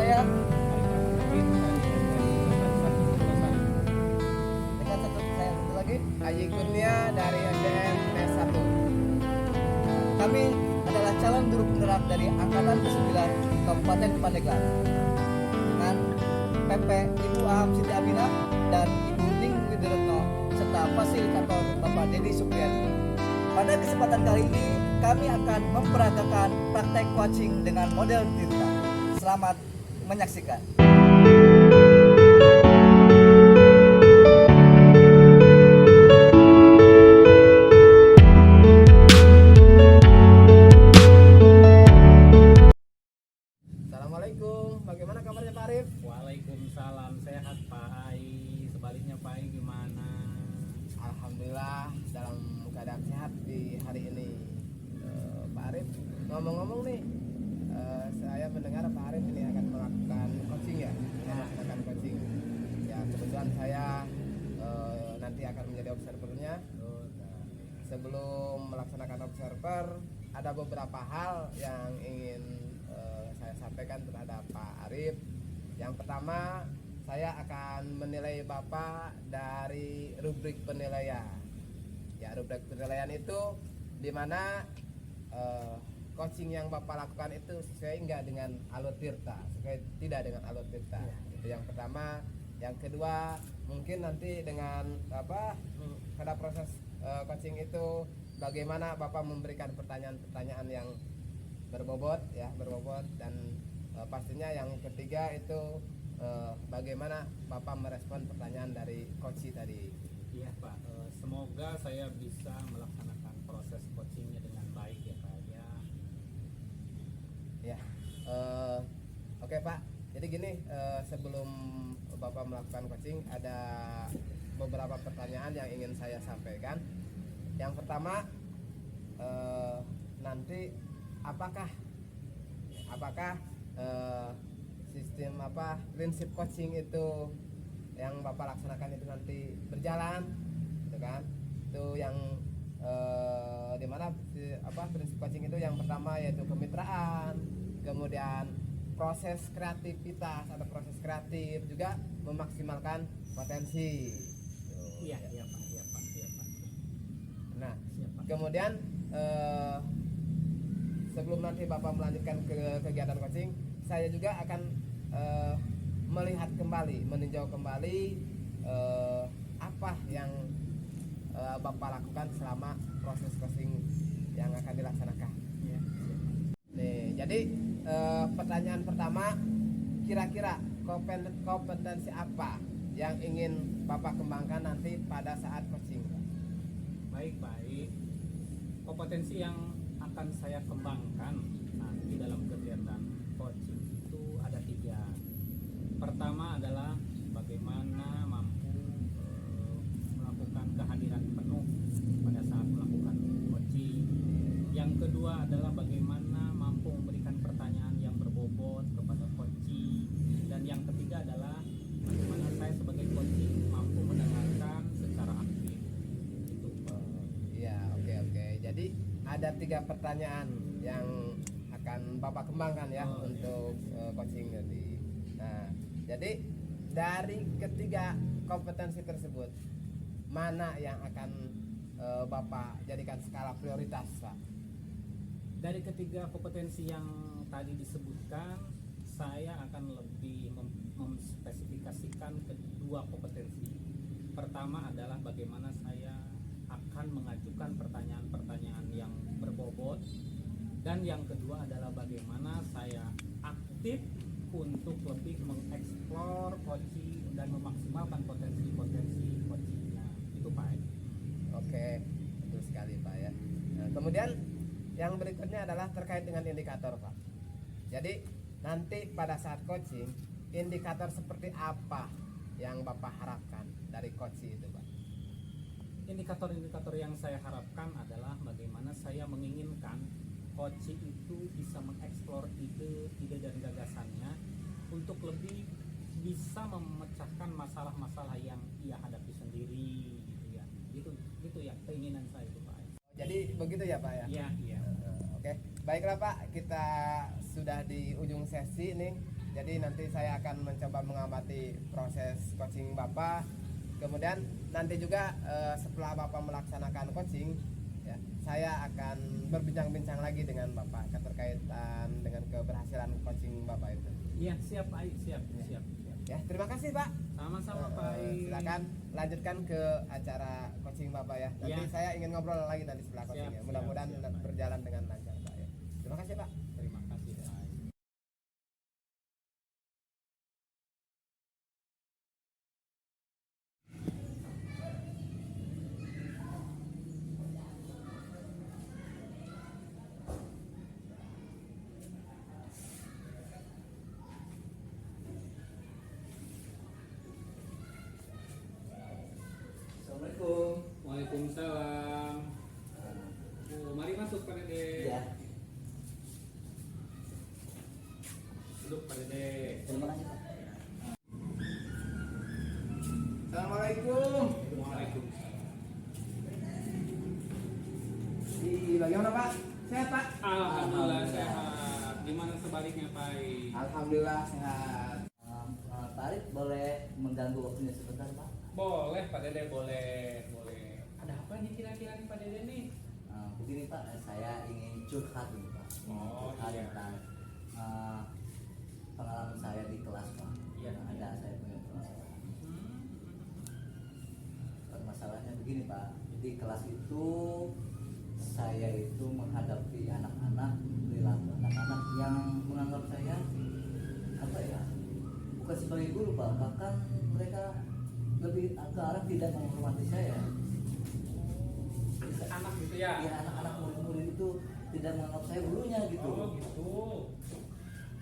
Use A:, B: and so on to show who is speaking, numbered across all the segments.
A: saya
B: Dekat satu lagi, Aji Kurnia dari SDN PS1.
A: kami adalah calon guru penggerak dari Angkatan ke-9 Kabupaten Pandeglang dengan PP Ibu Aham Siti Aminah dan Ibu Ning Widiretno serta fasilitator Bapak Dedi Supriyadi. Pada kesempatan kali ini kami akan memperagakan praktek coaching dengan model Tirta. Selamat menyaksikan.
B: Assalamualaikum, bagaimana kabarnya Pak Arif?
C: Waalaikumsalam, sehat Pak Ai. Sebaliknya Pak Ai gimana?
B: Alhamdulillah dalam keadaan sehat di hari ini. Pak Arif, ngomong-ngomong nih, saya mendengar Pak Arif ini akan melakukan coaching ya, melaksanakan coaching. Ya kebetulan saya nanti akan menjadi observernya. Sebelum melaksanakan observer, ada beberapa hal yang ingin saya sampaikan terhadap Pak Arif. Yang pertama, saya akan menilai Bapak dari rubrik penilaian. Ya, rubrik penilaian itu di mana coaching yang Bapak lakukan itu sesuai enggak dengan alur Tirta, sesuai tidak dengan alur Tirta. Itu yang pertama. Yang kedua, mungkin nanti dengan pada proses coaching itu bagaimana Bapak memberikan pertanyaan-pertanyaan yang berbobot dan pastinya yang ketiga itu bagaimana Bapak merespon pertanyaan dari coach tadi.
C: Iya Pak, semoga saya bisa melaksanakan proses coachingnya dengan baik ya Pak ya.
B: Ya, oke Pak. Jadi gini, sebelum Bapak melakukan coaching ada beberapa pertanyaan yang ingin saya sampaikan. Yang pertama, nanti apakah sistem prinsip coaching itu yang Bapak laksanakan itu nanti berjalan, gitu kan? Itu yang dimana prinsip coaching itu yang pertama yaitu kemitraan, kemudian proses kreativitas atau proses kreatif, juga memaksimalkan potensi.
C: Iya Pak, iya Pak.
B: Nah,
C: Siap Pak.
B: kemudian sebelum nanti Bapak melanjutkan ke kegiatan coaching, saya juga akan melihat kembali, meninjau kembali apa yang Bapak lakukan selama proses coaching yang akan dilaksanakan.
C: Iya.
B: Nih, jadi pertanyaan pertama, kira-kira kompetensi apa yang ingin Bapak kembangkan nanti pada saat coaching?
C: Baik. Kompetensi yang akan saya kembangkan nanti dalam kegiatan coaching itu ada 3. Pertama adalah bagaimana mampu melakukan kehadiran penuh pada saat melakukan coaching. Yang kedua adalah bagaimana mampu memberikan pertanyaan yang berbobot kepada coaching. Dan yang ketiga adalah bagaimana saya sebagai coaching mampu mendengarkan secara aktif. Itu
B: Ya, oke. Jadi ada 3 pertanyaan yang akan Bapak kembangkan ya untuk coaching tadi. Nah, jadi dari ketiga kompetensi tersebut, mana yang akan Bapak jadikan skala prioritas, Pak?
C: Dari ketiga kompetensi yang tadi disebutkan, saya akan lebih memspesifikasikan kedua kompetensi. Pertama adalah bagaimana saya akan mengajukan pertanyaan-pertanyaan yang berbobot, dan yang kedua adalah bagaimana saya aktif untuk lebih mengeksplor coaching dan memaksimalkan potensi-potensi coachingnya. Itu Pak.
B: Oke, betul sekali Pak ya. Nah, kemudian yang berikutnya adalah terkait dengan indikator Pak. Jadi nanti pada saat coaching, indikator seperti apa yang Bapak harapkan dari coaching itu Pak?
C: Indikator-indikator yang saya harapkan adalah bagaimana saya menginginkan coaching itu bisa mengeksplor ide dan gagasannya untuk lebih bisa memecahkan masalah-masalah yang ia hadapi sendiri gitu ya. Gitu ya keinginan saya itu Pak.
B: Jadi begitu ya Pak ya?
C: Iya.
B: Oke, baiklah Pak, kita sudah di ujung sesi nih. Jadi nanti saya akan mencoba mengamati proses coaching Bapak. Kemudian nanti juga setelah Bapak melaksanakan coaching, ya, saya akan berbincang-bincang lagi dengan Bapak keterkaitan dengan keberhasilan coaching Bapak itu.
C: Iya, siap Pak Ai, siap.
B: Ya, terima kasih Pak.
C: Sama-sama Pak Ai.
B: Silakan lanjutkan ke acara coaching Bapak ya. Nanti
C: Iya.
B: saya ingin ngobrol lagi nanti setelah coaching ya.
C: Siap,
B: Mudah-mudahan
C: siap, Pak.
B: berjalan dengan lancar Pak ya. Terima kasih Pak.
C: Terima kasih Pak Ai.
A: Assalamualaikum.
C: Waalaikumsalam. Oh, mari masuk Pak Dede.
A: Ya,
C: Duduk Pak Dede.
A: terima kasih Pak.
B: Assalamualaikum.
C: Waalaikumsalam.
B: Bagaimana Pak? Sehat Pak?
C: Alhamdulillah sehat. Gimana sebaliknya Pak Ai?
B: Alhamdulillah sehat.
A: Pak Arif boleh mengganggu waktunya sebentar Pak?
C: Boleh Pak Dede, boleh. Ada apa nih kira-kira nih Pak Dede nih?
A: Begini Pak, saya ingin curhat ini Pak.
C: Oh,
A: Curhat
C: iya.
A: tentang pengalaman saya di kelas Pak.
C: Iya.
A: Ada saya punya permasalahan.
C: Hmm.
A: Permasalahannya begini Pak, di kelas itu saya itu menghadapi anak-anak, perilaku anak-anak yang menganggap saya apa ya, bukan sebagai guru Pak, bahkan mereka lebih ke arah tidak menghormati saya.
C: Anak gitu ya?
A: Ya, anak-anak murid-murid itu tidak menganggap saya gurunya gitu.
C: Oh gitu.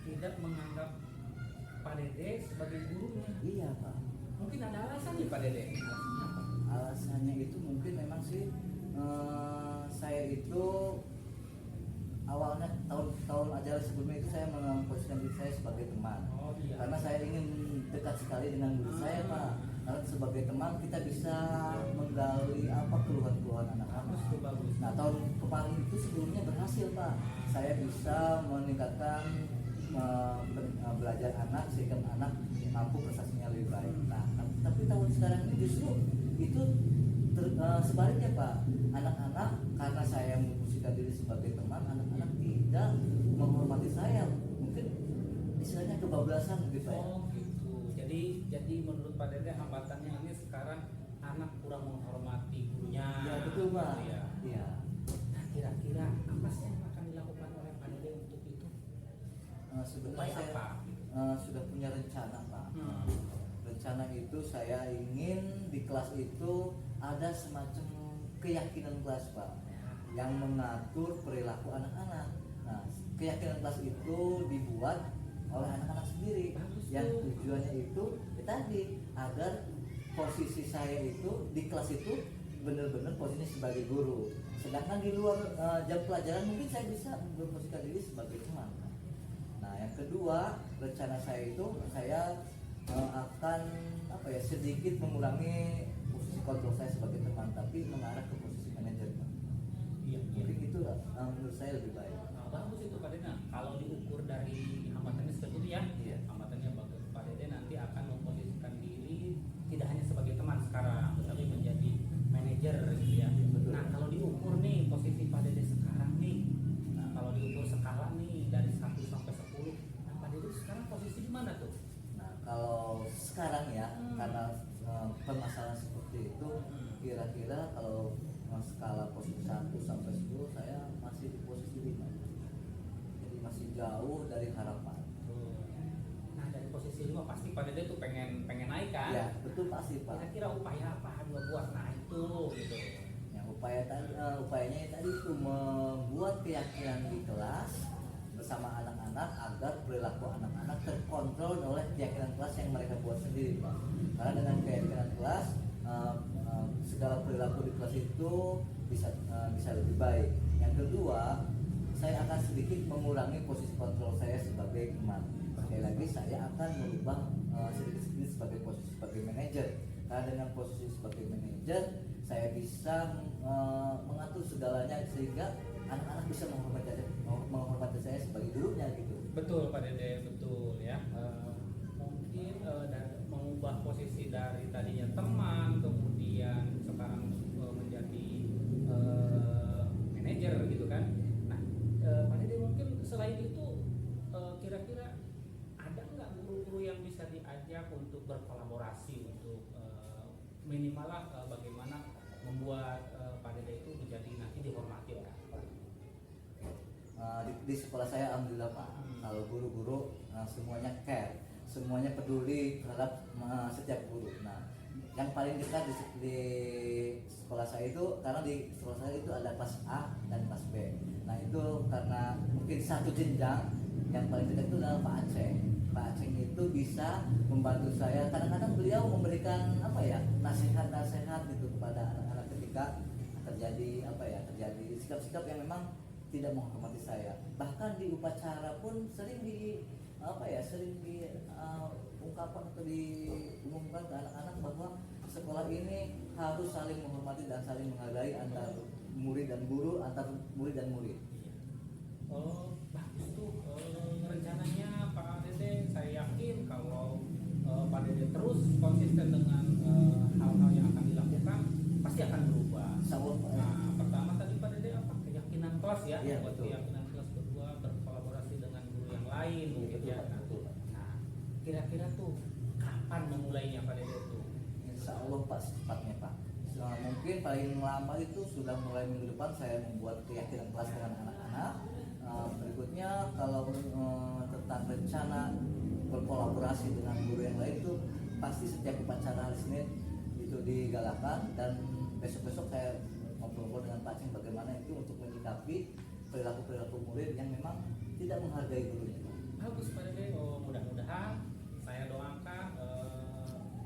C: Tidak menganggap Pak Dede sebagai gurunya.
A: Iya Pak.
C: Mungkin ada alasannya Pak Dede.
A: Alasannya itu mungkin memang sih saya itu awalnya tahun ajaran sebelumnya itu saya memposisikan diri saya sebagai teman.
C: Oh iya.
A: Karena saya ingin dekat sekali dengan guru saya Pak. Karena sebagai teman kita bisa menggali apa keluhan-keluhan anak-anak.
C: Bagus.
A: Nah tahun kemarin itu sebelumnya berhasil Pak. Saya bisa meningkatkan belajar anak sehingga anak mampu prestasinya lebih baik. Nah tapi tahun sekarang ini justru itu sebaliknya Pak. Anak-anak karena saya memposisikan diri sebagai teman, anak-anak tidak menghormati saya. Mungkin istilahnya kebablasan gitu Pak.
C: Oh gitu. Jadi menurut Pak Dede hambatannya ini sekarang anak kurang menghormati gurunya.
A: Ya betul Pak.
C: Gitu ya.
A: Iya.
C: Nah kira-kira apa sih yang akan dilakukan oleh Pak Dede untuk itu?
A: Sebenarnya
C: Upaya
A: saya
C: apa?
A: sudah punya rencana Pak.
C: Hmm.
A: Rencana itu saya ingin di kelas itu ada semacam keyakinan kelas Pak yang mengatur perilaku anak-anak. Nah, keyakinan kelas itu dibuat oleh anak-anak sendiri.
C: Bagus
A: Yang
C: tuh.
A: tujuannya itu tadi agar posisi saya itu di kelas itu benar-benar posisinya sebagai guru. Sedangkan di luar jam pelajaran mungkin saya bisa memposisikan diri sebagai teman. Nah, yang kedua rencana saya itu saya akan apa ya sedikit mengurangi posisi kontrol saya sebagai teman, tapi mengarah ke posisi manajer Pak.
C: Iya.
A: Mungkin itu menurut saya lebih baik.
C: Nah, bagus itu Pak Dede. Nah, kalau diukur dari hambatannya seperti itu ya,
A: Iya.
C: hambatannya bagus. Pak Dede nanti akan memposisikan diri tidak hanya sebagai teman sekarang, tetapi menjadi manajer gitu ya.
A: Betul.
C: Nah, kalau diukur nih posisi Pak Dede sekarang nih, nah kalau diukur skala nih dari 1 sampai 10, nah Pak Dede sekarang posisi di mana tuh?
A: Nah, kalau sekarang ya karena permasalahan seperti itu kira-kira kalau skala posisi 1 sampai 10 saya masih di posisi 5. Jadi masih jauh dari harapan.
C: Nah, dari posisi 5 pasti Pak Dede tuh pengen naik kan?
A: Ya, betul pasti Pak.
C: Kira-kira upaya apa buat naik tuh gitu?
A: Yang upayanya tadi itu membuat keyakinan di kelas bersama anak-anak agar perilaku anak-anak terkontrol oleh keyakinan kelas yang mereka buat sendiri Pak. Karena dengan keyakinan kelas segala perilaku di kelas itu bisa lebih baik. Yang kedua, saya akan sedikit mengurangi posisi kontrol saya sebagai teman. Sekali lagi saya akan merubah sedikit-sedikit sebagai posisi sebagai manajer. Karena dengan posisi sebagai manajer saya bisa mengatur segalanya sehingga anak-anak bisa menghormati saya sebagai gurunya gitu.
C: Betul Pak Dede, betul ya. Mungkin mengubah posisi dari tadinya teman, kemudian sekarang menjadi manajer gitu kan. Nah, Pak Dede mungkin selain itu kira-kira ada nggak guru-guru yang bisa diajak untuk berkolaborasi untuk minimal lah bagaimana membuat Pak Dede itu menjadi nanti dihormati orang.
A: Di sekolah saya alhamdulillah Pak, kalau guru-guru semuanya care, semuanya peduli terhadap setiap guru. Nah, yang paling dekat di sekolah saya itu, karena di sekolah saya itu ada kelas A dan kelas B. Nah itu karena mungkin satu jenjang, yang paling dekat itu adalah Pak Aceh. Pak Aceh itu bisa membantu saya. Kadang-kadang beliau memberikan nasihat-nasihat gitu kepada anak-anak ketika terjadi terjadi sikap-sikap yang memang tidak menghormati saya. Bahkan di upacara pun sering ungkapkan atau diumumkan ke anak-anak bahwa sekolah ini harus saling menghormati dan saling menghargai antar murid dan guru, antar murid dan murid.
C: Oh, bagus tuh rencananya Pak Dede. Saya yakin kalau Pak Dede terus konsisten dengan hal-hal yang akan dilakukan, pasti akan berubah. Nah, pertama tadi Pak Dede apa? Keyakinan kelas ya,
A: Iya,
C: buat
A: betul.
C: keyakinan kelas. Kedua, berkolaborasi dengan guru yang lain mungkin ya. Nah, kira-kira tuh kapan memulainya Pak Dede tuh?
A: Insya Allah Pak, secepatnya Pak. Mungkin paling lama itu sudah mulai minggu depan saya membuat keyakinan kelas dengan anak-anak. Berikutnya kalau tentang rencana berkolaborasi dengan guru yang lain itu pasti setiap upacara hari Senin itu digalakan, dan besok-besok saya ngobrol dengan Pak Ceng bagaimana itu untuk menyikapi perilaku murid yang memang tidak menghargai gurunya.
C: Bagus Pak Dede. Mudah-mudahan saya doakan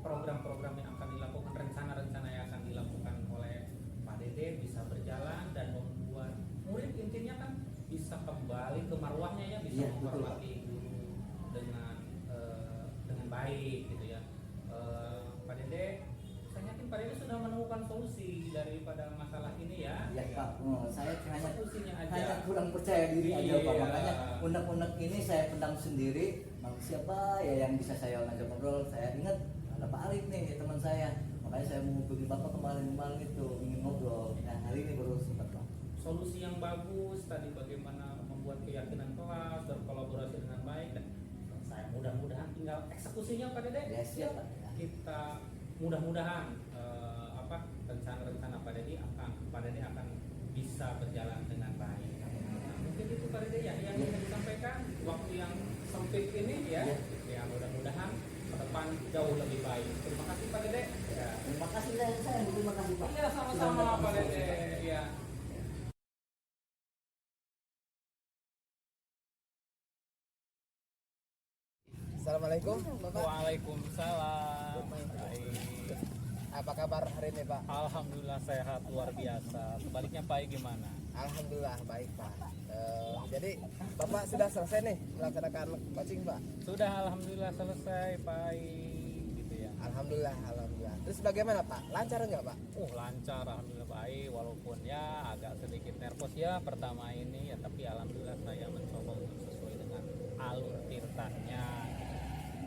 C: program-program yang akan dilakukan, rencana-rencana yang akan dilakukan oleh Pak Dede bisa berjalan dan membuat murid intinya kan bisa kembali ke marwahnya ya, bisa
A: Iya, betul,
C: menghormati guru dengan baik gitu ya. Pak Dede, saya yakin Pak Dede sudah menemukan solusi daripada masalah ini ya.
A: Ya Pak, saya
C: Solusinya aja.
A: hanya kurang percaya diri aja Pak,
C: Iya.
A: makanya unek-unek ini saya pendam sendiri. Siapa ya yang bisa saya ngajak ngobrol? Saya ingat ada Pak Arif nih teman saya, makanya saya menghubungi Bapak kemarin itu ingin ngobrol. Nah hari ini baru sempat Pak.
C: Solusi yang bagus tadi bagaimana membuat keyakinan kelas, berkolaborasi dengan baik, dan saya mudah-mudahan tinggal eksekusinya Pak Dede.
A: Ya siap Pak.
C: Kita mudah-mudahan rencana-rencana Pak Dede akan bisa berjalan dengan baik. Nah, mungkin itu Pak Dede ya yang bisa disampaikan waktu yang sempit ini ya. Ya mudah-mudahan ke depan jauh lebih baik. Terima kasih Pak Dede. Ya.
A: Terima kasih terima kasih Pak.
C: Iya sama-sama Pak Dede. Ya.
B: Assalamualaikum Bapak.
C: Waalaikumsalam. Baik.
B: Apa kabar hari ini Pak?
C: Alhamdulillah sehat luar biasa. Sebaliknya Pak gimana?
B: Alhamdulillah baik Pak. Jadi Bapak sudah selesai nih melaksanakan coaching Pak?
C: Sudah alhamdulillah selesai Pak. Gitu ya.
B: Alhamdulillah. Terus bagaimana Pak? Lancar nggak Pak?
C: Lancar alhamdulillah baik, walaupun ya agak sedikit nervous ya pertama ini ya, tapi alhamdulillah saya mencoba untuk sesuai dengan alur tirtanya.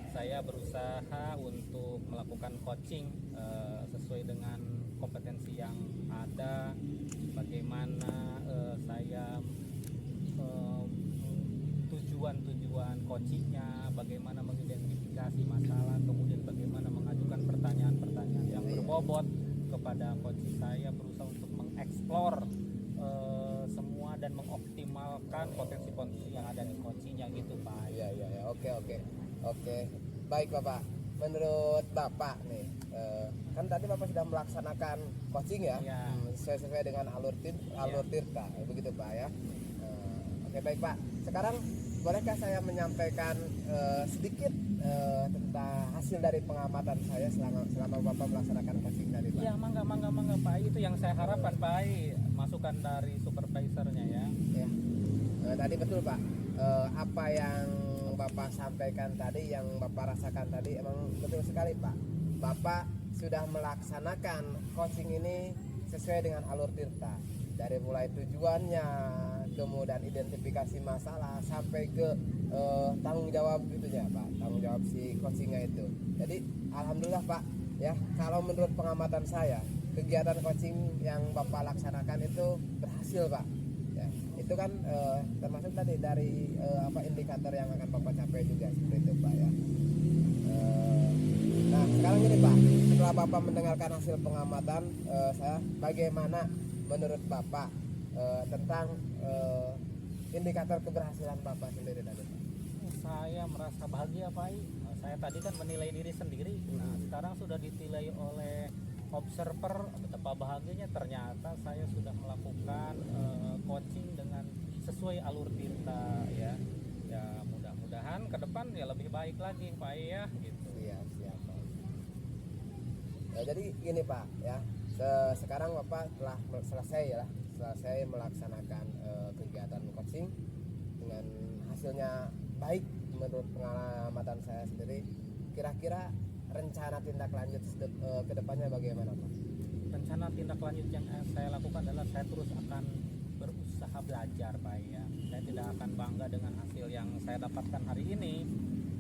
C: Saya berusaha untuk melakukan coaching sesuai dengan kompetensi yang ada, bagaimana saya tujuan coachingnya, bagaimana mengidentifikasi masalah, kemudian bagaimana mengajukan pertanyaan-pertanyaan yang berbobot kepada coaching. Saya berusaha untuk mengeksplor semua dan mengoptimalkan potensi-potensi yang ada di coachingnya gitu Pak.
B: Iya. Oke. Baik Bapak. Menurut Bapak nih, kan tadi Bapak sudah melaksanakan coaching ya,
C: Iya.
B: sesuai dengan alur tirta, begitu Pak ya. Oke baik Pak. Sekarang bolehkah saya menyampaikan sedikit tentang hasil dari pengamatan saya selama Bapak melaksanakan coaching tadi Pak?
C: Iya, mangga Pak. Itu yang saya harapkan Pak. Masukan dari supervisornya ya.
B: Ya. Tadi betul Pak. Apa yang Bapak sampaikan tadi, yang Bapak rasakan tadi emang betul sekali Pak. Bapak sudah melaksanakan coaching ini sesuai dengan alur tirta. Dari mulai tujuannya, kemudian identifikasi masalah sampai ke tanggung jawab gitu ya Pak, tanggung jawab si coachingnya itu. Jadi alhamdulillah Pak ya, kalau menurut pengamatan saya kegiatan coaching yang Bapak laksanakan itu berhasil Pak ya. Itu kan termasuk tadi dari indikator yang akan Bapak capai juga seperti itu Pak ya. Nah sekarang ini Pak, setelah Bapak mendengarkan hasil pengamatan saya, bagaimana menurut Bapak tentang indikator keberhasilan Bapak sendiri tadi Pak?
C: Saya merasa bahagia Pak. Saya tadi kan menilai diri sendiri. Nah sekarang sudah dinilai oleh observer. Betapa bahagianya ternyata saya sudah melakukan coaching dengan sesuai alur Tirta ya. Ya mudah-mudahan ke depan ya lebih baik lagi Pak ya gitu.
B: Iya siap Pak. Ya, jadi gini Pak ya, sekarang Bapak telah selesai melaksanakan kegiatan coaching dengan hasilnya baik menurut pengamatan saya sendiri. Kira-kira rencana tindak lanjut ke depannya bagaimana Pak?
C: Rencana tindak lanjut yang saya lakukan adalah saya terus akan berusaha belajar Pak ya. Saya tidak akan bangga dengan hasil yang saya dapatkan hari ini.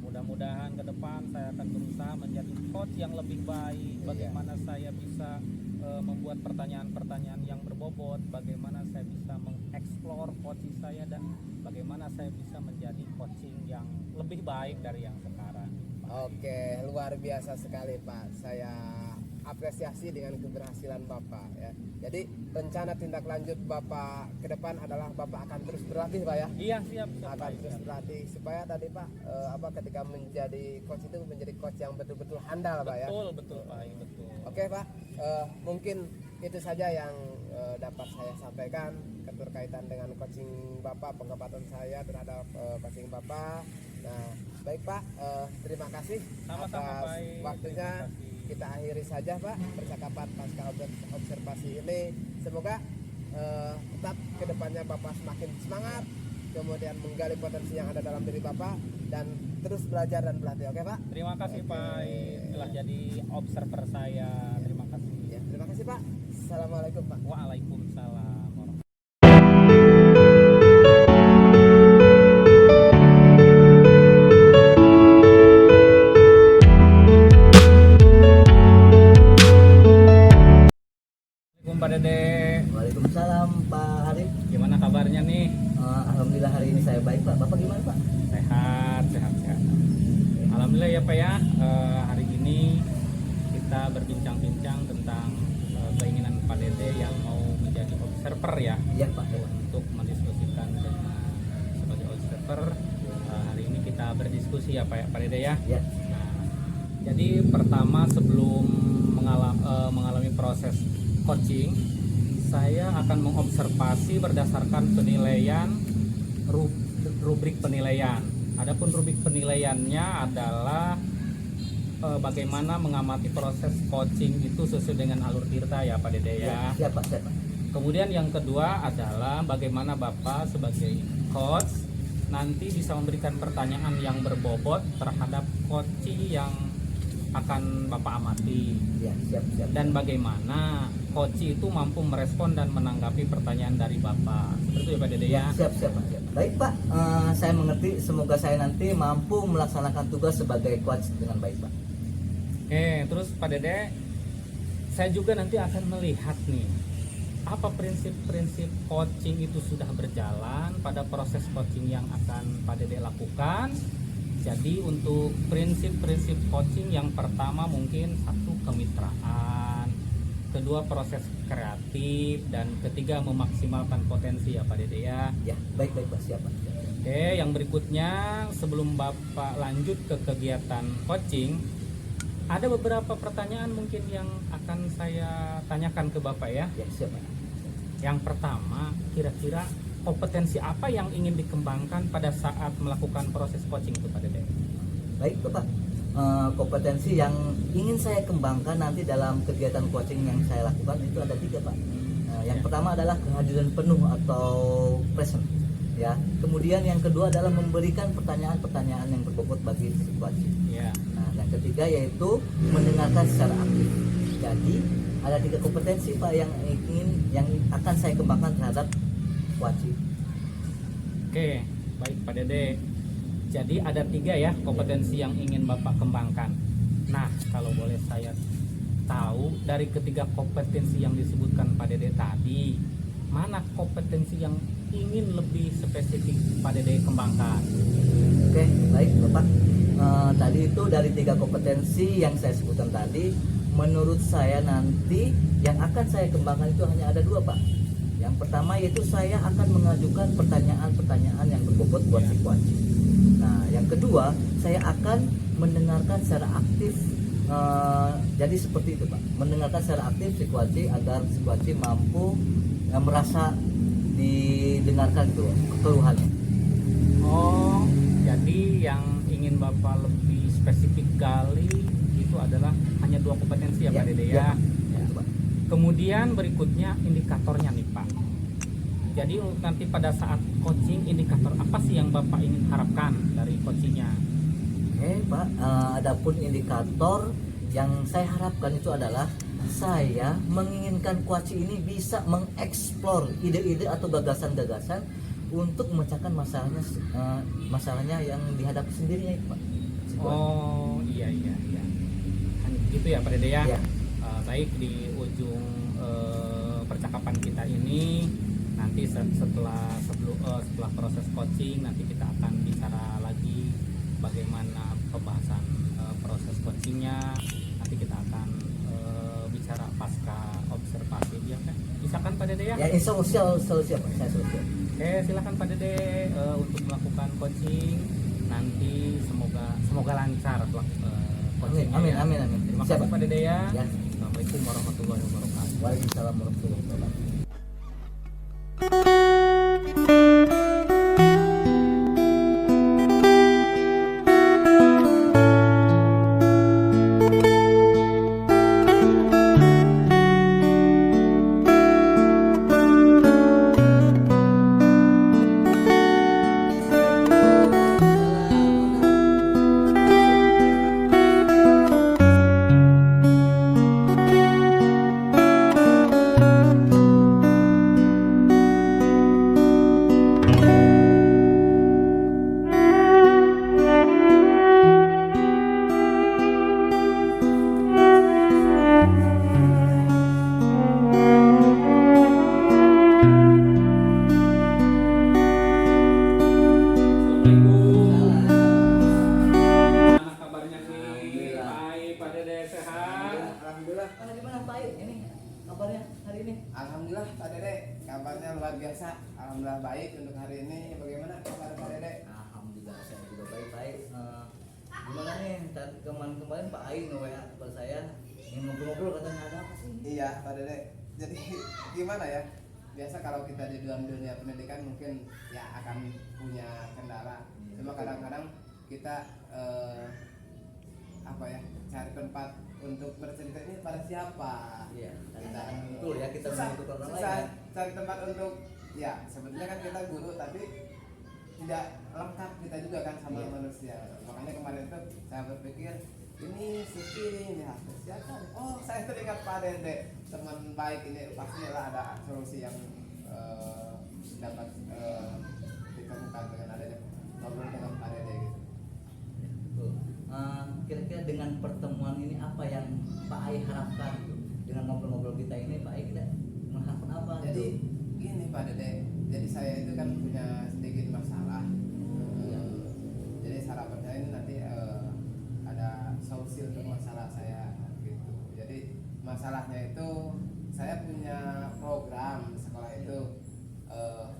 C: Mudah-mudahan ke depan saya akan berusaha menjadi coach yang lebih baik. Bagaimana saya bisa membuat pertanyaan-pertanyaan yang berbobot, bagaimana saya bisa mengeksplor coaching saya, dan bagaimana saya bisa menjadi coaching yang lebih baik dari yang sekarang.
B: Oke, luar biasa sekali Pak. Saya apresiasi dengan keberhasilan Bapak ya. Jadi rencana tindak lanjut Bapak ke depan adalah Bapak akan terus berlatih Pak ya.
C: Iya siap.
B: Akan terus berlatih supaya tadi Pak ketika menjadi coach itu menjadi coach yang betul-betul handal Pak ya.
C: Betul Pak, betul.
B: Oke Pak, mungkin itu saja yang dapat saya sampaikan keterkaitan dengan coaching Bapak, pengamatan saya terhadap coaching Bapak. Nah, baik Pak, terima kasih
C: Sama-sama,
B: atas
C: baik.
B: waktunya.
C: Terima kasih.
B: Kita akhiri saja Pak percakapan pasca observasi ini. Semoga tetap kedepannya Bapak semakin semangat, kemudian menggali potensi yang ada dalam diri Bapak, dan terus belajar dan berlatih. Oke Pak?
C: Terima kasih
B: Oke.
C: Pak telah jadi observer saya. Terima kasih.
B: Ya, terima kasih Pak. Assalamualaikum Pak.
C: Waalaikumsalam. Pak Dede,
A: Waalaikumsalam Pak Arif.
C: gimana kabarnya nih?
A: Alhamdulillah hari ini saya baik Pak. Bapak gimana Pak?
C: Sehat. Alhamdulillah ya Pak ya. Hari ini kita berbincang-bincang tentang keinginan Pak Dede yang mau menjadi observer ya.
A: Iya Pak.
C: Untuk mendiskusikan dengan sebagai observer. Hari ini kita berdiskusi ya Pak Dede ya.
A: Ya.
C: Nah, jadi pertama sebelum mengalami proses coaching, saya akan mengobservasi berdasarkan penilaian rubrik penilaian. Adapun rubrik penilaiannya adalah bagaimana mengamati proses coaching itu sesuai dengan alur Tirta ya Pak Dede ya.
A: Siap Pak.
C: Kemudian yang kedua adalah bagaimana Bapak sebagai coach nanti bisa memberikan pertanyaan yang berbobot terhadap coaching yang akan Bapak amati.
A: Ya, siap.
C: Dan bagaimana coach itu mampu merespon dan menanggapi pertanyaan dari Bapak. Seperti itu ya Pak Dede ya.
A: Siap Pak. Baik Pak, saya mengerti. Semoga saya nanti mampu melaksanakan tugas sebagai coach dengan baik Pak.
C: Oke, terus Pak Dede, saya juga nanti akan melihat nih apa prinsip-prinsip coaching itu sudah berjalan pada proses coaching yang akan Pak Dede lakukan. Jadi untuk prinsip-prinsip coaching yang pertama mungkin satu kemitraan, kedua proses kreatif, dan ketiga memaksimalkan potensi ya Pak Dede ya.
A: Ya, baik Pak, siap Pak.
C: Oke, yang berikutnya sebelum Bapak lanjut ke kegiatan coaching, ada beberapa pertanyaan mungkin yang akan saya tanyakan ke Bapak ya.
A: Ya, siap Pak.
C: Yang pertama, kira-kira kompetensi apa yang ingin dikembangkan pada saat melakukan proses coaching itu Pak Dede?
A: Baik Pak. Kompetensi yang ingin saya kembangkan nanti dalam kegiatan coaching yang saya lakukan itu ada 3 Pak. Yang pertama adalah kehadiran penuh atau present. Ya. Kemudian yang kedua adalah memberikan pertanyaan-pertanyaan yang berbobot bagi si coaching.
C: Ya.
A: Nah, yang ketiga yaitu mendengarkan secara aktif. Jadi ada 3 kompetensi Pak yang akan saya kembangkan terhadap coaching.
C: Oke, baik Pak Dede. Jadi ada 3 ya kompetensi yang ingin Bapak kembangkan. Nah, kalau boleh saya tahu dari ketiga kompetensi yang disebutkan Pak Dede tadi, mana kompetensi yang ingin lebih spesifik Pak Dede kembangkan?
A: Oke, baik Bapak. Tadi itu dari 3 kompetensi yang saya sebutkan tadi, menurut saya nanti yang akan saya kembangkan itu hanya ada 2 Pak. Yang pertama yaitu saya akan mengajukan pertanyaan-pertanyaan yang berbobot buat si Kuaci. Nah, yang kedua saya akan mendengarkan secara aktif. Jadi seperti itu Pak, mendengarkan secara aktif si Kuaci agar si Kuaci mampu merasa didengarkan itu keluhannya.
C: Oh, jadi yang ingin Bapak lebih spesifik gali itu adalah hanya 2 kompetensi ya, Pak Dede ya.
A: Ya, Pak.
C: Kemudian berikutnya indikatornya nih Pak. Jadi nanti pada saat coaching, indikator apa sih yang Bapak ingin harapkan dari coachingnya?
A: Oke Pak, adapun indikator yang saya harapkan itu adalah saya menginginkan Kuaci ini bisa mengeksplor ide-ide atau gagasan-gagasan untuk memecahkan masalahnya yang dihadapi sendirinya itu Pak.
C: Oh iya. Hanya begitu ya Pak Dede ya.
A: Iya.
C: Baik, di ujung percakapan kita ini nanti setelah proses coaching nanti kita akan bicara lagi bagaimana pembahasan proses coachingnya. Nanti kita akan bicara pasca observasi ya kan? Bisa kan Pak Dede ya?
A: Ya, insya Allah siap Pak, saya siap.
C: Oke, silakan Pak Dede untuk melakukan coaching. Nanti semoga lancar coachingnya.
A: Amin.
C: Terima
A: Siap,
C: kasih
A: Pak.
C: Pak Dede ya.
A: Ya.
C: Assalamualaikum warahmatullahi wabarakatuh.
A: Waalaikumsalam warahmatullahi wabarakatuh.
C: Gimana kabarnya nih?
A: Alhamdulillah.
C: Baik, Pak Dede sehat.
B: Alhamdulillah.
A: Gimana Pak ini kabarnya hari ini?
B: Alhamdulillah Pak Dede, kabarnya luar biasa. Alhamdulillah baik untuk hari ini. Bagaimana kabar Pak Dede?
A: Alhamdulillah saya juga baik. Gimana nih kemarin Pak Ai nge-WA kepada saya ingin ngobrol-ngobrol, katanya ada apa sih?
B: Iya Pak Dede. Jadi gimana ya? Biasa kalau kita di dalam dunia pendidikan mungkin ya akan punya kendala. Cuma kadang-kadang kita cari tempat untuk bercerita ini pada siapa?
A: Iya, kadang-kadang betul ya kita
B: susah,
A: membutuhkan orang
B: susah
A: lain.
B: cari tempat untuk ya sebetulnya kan kita guru tapi tidak lengkap kita juga kan sama
A: Iya.
B: manusia. Makanya kemarin itu saya berpikir ini syuting ya siapa? Oh saya teringat Pak Dede, teman baik ini pastilah ada solusi yang dapat ditemukan dengan adanya ngobrol dengan Pak Dede gitu.
A: Betul. Kira-kira dengan pertemuan ini apa yang Pak Ai harapkan gitu? Dengan ngobrol-ngobrol kita ini Pak Ai kita mengharapkan apa?
B: Jadi
A: gitu?
B: gini Pak Dede, jadi saya itu kan punya sedikit masalah. Jadi harapan saya ini nanti ada solusi untuk masalah saya gitu. Jadi masalahnya itu saya punya program di sekolah itu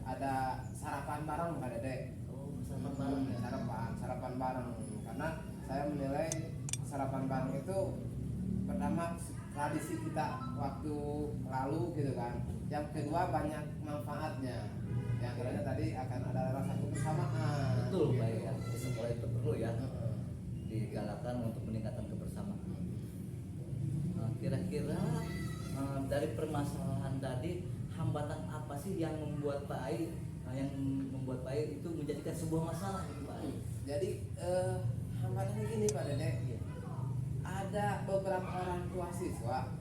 B: ada sarapan bareng Pak Dede.
A: Oh, sarapan bareng ya.
B: Sarapan bareng karena saya menilai sarapan bareng itu pertama tradisi kita waktu lalu gitu kan. Yang kedua banyak manfaatnya. Yang kedua tadi akan ada rasa kebersamaan.
A: Betul
B: gitu.
A: Pak Ai ya. Di sekolah itu perlu ya digalakan untuk meningkatkan kebersamaan. Kira-kira dari permasalahan tadi hambatan apa sih yang membuat Pak Ai itu menjadikan sebuah masalah gitu Pak Ai?
B: Jadi hambatannya gini Pak Dede.
A: Iya.
B: Ada beberapa orang tua siswa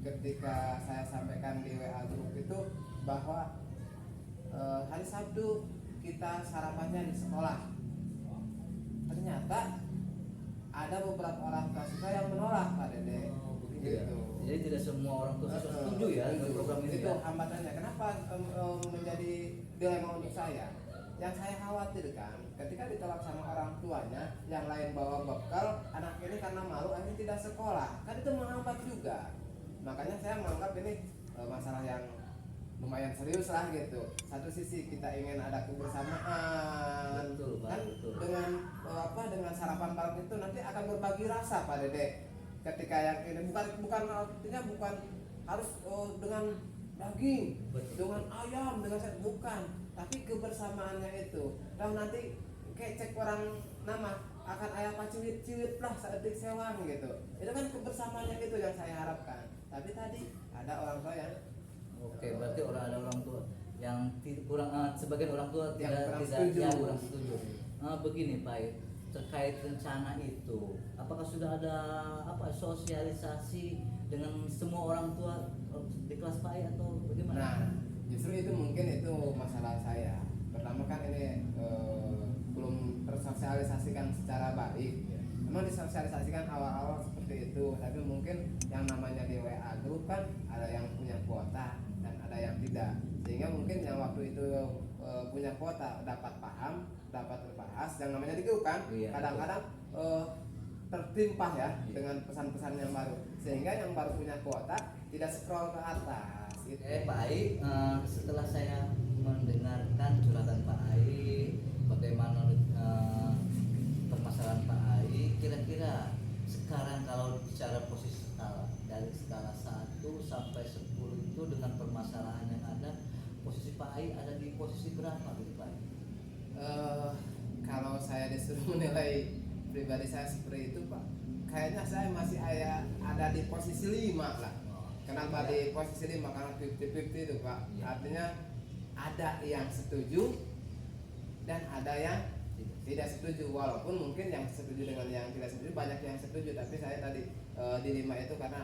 B: ketika saya sampaikan di WA grup itu bahwa hari Sabtu kita sarapannya di sekolah. Ternyata ada beberapa orang tua siswa yang menolak Pak Dede.
A: Oh, begitu ya.
B: Gitu.
A: Jadi tidak semua orang tua siswa setuju ya dengan program ini
B: Itu
A: ya.
B: hambatannya. Kenapa menjadi dilema untuk saya? Yang saya khawatirkan ketika ditolak sama orang tuanya, yang lain bawa bekal, anak ini karena malu akhirnya tidak sekolah, kan itu menghambat juga. Makanya saya menganggap ini masalah yang lumayan serius lah gitu. Satu sisi kita ingin ada kebersamaan,
A: Betul, Pak,
B: kan
A: betul.
B: dengan dengan sarapan bareng itu nanti akan berbagi rasa Pak Dede. Ketika yang ini bukan artinya bukan harus dengan daging,
A: Betul.
B: dengan ayam, dengan bukan, tapi kebersamaannya itu. Dan nanti kayak cek orang nama akan ayam ciwit-ciwit lah seetik sewang gitu. Itu kan kebersamaannya itu yang saya harapkan. Tapi tadi ada orang tua yang
A: Oke, berarti ada orang tua yang kurang sebagian orang tua
B: Yang kurang
A: tidak
B: setuju.
A: ya, kurang setuju. Begini Pak, terkait rencana itu, apakah sudah ada sosialisasi dengan semua orang tua di kelas Pak atau bagaimana?
B: Nah, justru itu mungkin itu masalah saya. Pertama kan ini belum tersosialisasikan secara baik. Memang disosialisasikan awal-awal seperti itu, tapi mungkin yang namanya di WA grup kan ada yang punya kuota dan ada yang tidak. Sehingga mungkin yang waktu itu punya kuota dapat paham, dapat berbahas. Yang namanya di grup kan,
A: Iya,
B: kadang-kadang tertimpah ya
A: Iya.
B: dengan pesan-pesan yang baru. Sehingga yang baru punya kuota tidak scroll ke atas. Gitu.
A: Pak Ai, setelah saya mendengarkan curhatan Pak Ai, bagaimana permasalahan Pak Ai, kira-kira sekarang kalau bicara posisi skala dari skala 1 sampai 10 itu dengan permasalahan yang ada, posisi Pak Ai ada di posisi berapa gitu Pak Ai?
B: Kalau saya disuruh menilai pribadi saya seperti itu Pak, kayaknya saya masih ada di posisi 5 lah. Kenapa di posisi 5? Karena 50-50 itu Pak.
A: Iya.
B: Artinya ada yang setuju dan ada yang tidak setuju. Walaupun mungkin yang setuju dengan yang tidak setuju banyak yang setuju, tapi saya tadi di 5 itu karena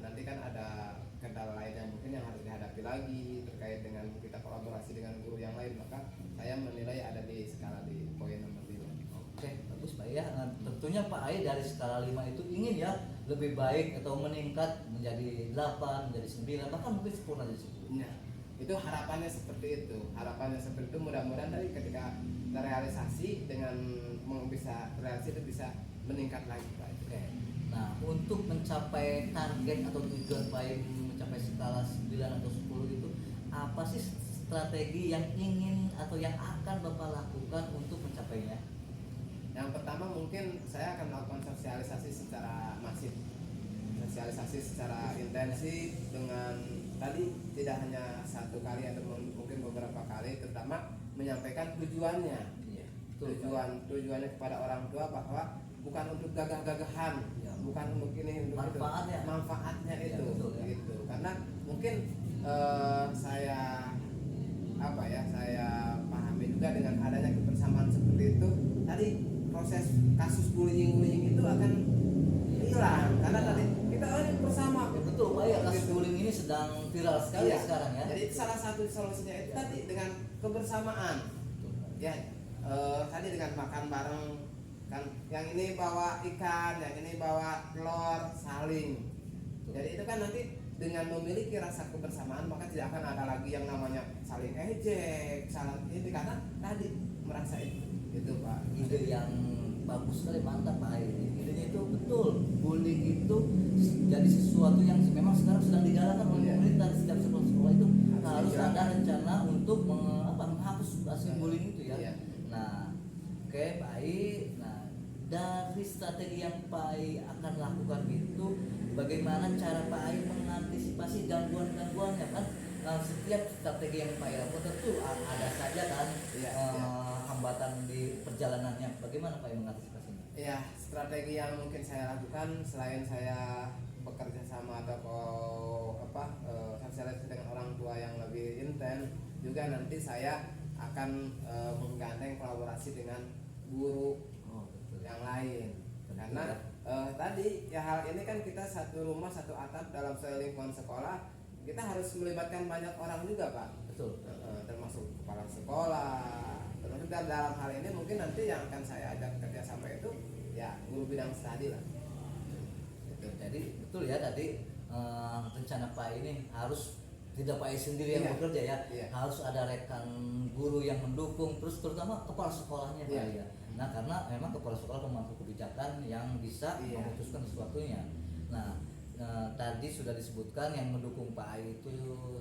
B: nanti kan ada kendala lain yang mungkin yang harus dihadapi lagi terkait dengan kita kolaborasi dengan guru yang lain, maka saya menilai ada di skala di poin nomor 5.
A: Oke, bagus Pak ya. Tentunya Pak Ai dari skala 5 itu ingin ya lebih baik atau meningkat menjadi 8, menjadi 9, bahkan mungkin sempurna jadi 10.
B: Nah, itu harapannya seperti itu. Harapannya seperti itu, mudah-mudahan dari ketika terrealisasi dengan bisa realisasi itu bisa meningkat lagi Pak.
A: Oke. Nah, untuk mencapai target atau tujuan Pak Ai mencapai skala 9 atau 10 itu apa sih strategi yang ingin atau yang akan Bapak lakukan untuk mencapainya?
B: Yang pertama mungkin saya akan melakukan sosialisasi secara masif, sosialisasi secara intensif dengan tadi tidak hanya satu kali atau mungkin beberapa kali, terutama menyampaikan tujuannya.
A: Iya. Betul, Pak.
B: Tujuannya kepada orang tua bahwa bukan untuk gagah-gagahan,
A: Ya.
B: bukan untuk ini, untuk
A: Manfaatnya.
B: itu. Manfaatnya
A: Ya,
B: itu,
A: betul, ya.
B: gitu. Karena mungkin saya pahami juga dengan adanya kebersamaan seperti itu. Tadi proses kasus bullying itu akan hilang karena tadi kita ini bersama.
A: Ya, betul Pak ya, kasus bullying ini sedang viral sekali
B: Iya.
A: sekarang ya.
B: Jadi salah satu solusinya itu tadi dengan kebersamaan.
A: Betul, Pak.
B: Ya, tadi dengan makan bareng kan, yang ini bawa ikan, yang ini bawa telur, saling. Jadi itu kan nanti dengan memiliki rasa kebersamaan maka tidak akan ada lagi yang namanya saling ejek, saling ini karena tadi merasa itu Pak.
A: Ide yang bagus sekali, mantap Pak Ai. Idenya itu betul, bullying itu jadi sesuatu yang memang sekarang sedang dijalankan oleh
B: Iya.
A: pemerintah di setiap sekolah-sekolah itu harus
B: dijalankan.
A: ada rencana untuk menghapus aksi bullying itu ya.
B: Iya.
A: Nah, oke Pak Ai. Nah, dari strategi yang Pak Ai akan lakukan itu, bagaimana cara Pak Ai mengantisipasi gangguan-gangguannya kan? Nah, setiap strategi yang Pak Ai lakukan tentu ada saja kan
B: Iya,
A: hambatan di perjalanannya. Bagaimana Pak Ai mengantisipasinya?
B: Ya, strategi yang mungkin saya lakukan selain saya bekerja sama atau sosialisasi dengan orang tua yang lebih intens, juga nanti saya akan menggandeng kolaborasi dengan guru yang lain. Karena tadi ya hal ini kan kita satu rumah satu atap dalam lingkungan sekolah, kita harus melibatkan banyak orang juga Pak.
A: Betul.
B: Termasuk kepala sekolah, termasuk dalam hal ini mungkin nanti yang akan saya ajak kerjasama itu ya guru bidang studi lah.
A: Gitu. Jadi betul ya tadi rencana Pak ini harus tidak Pak sendiri yang
B: Iya.
A: bekerja ya,
B: Iya.
A: harus ada rekan guru yang mendukung, terus terutama kepala sekolahnya Pak
B: Iya.
A: ya. Nah karena memang kepala sekolah pemangku kebijakan yang bisa
B: Iya.
A: memutuskan sesuatunya. Nah tadi sudah disebutkan yang mendukung Pak Ai itu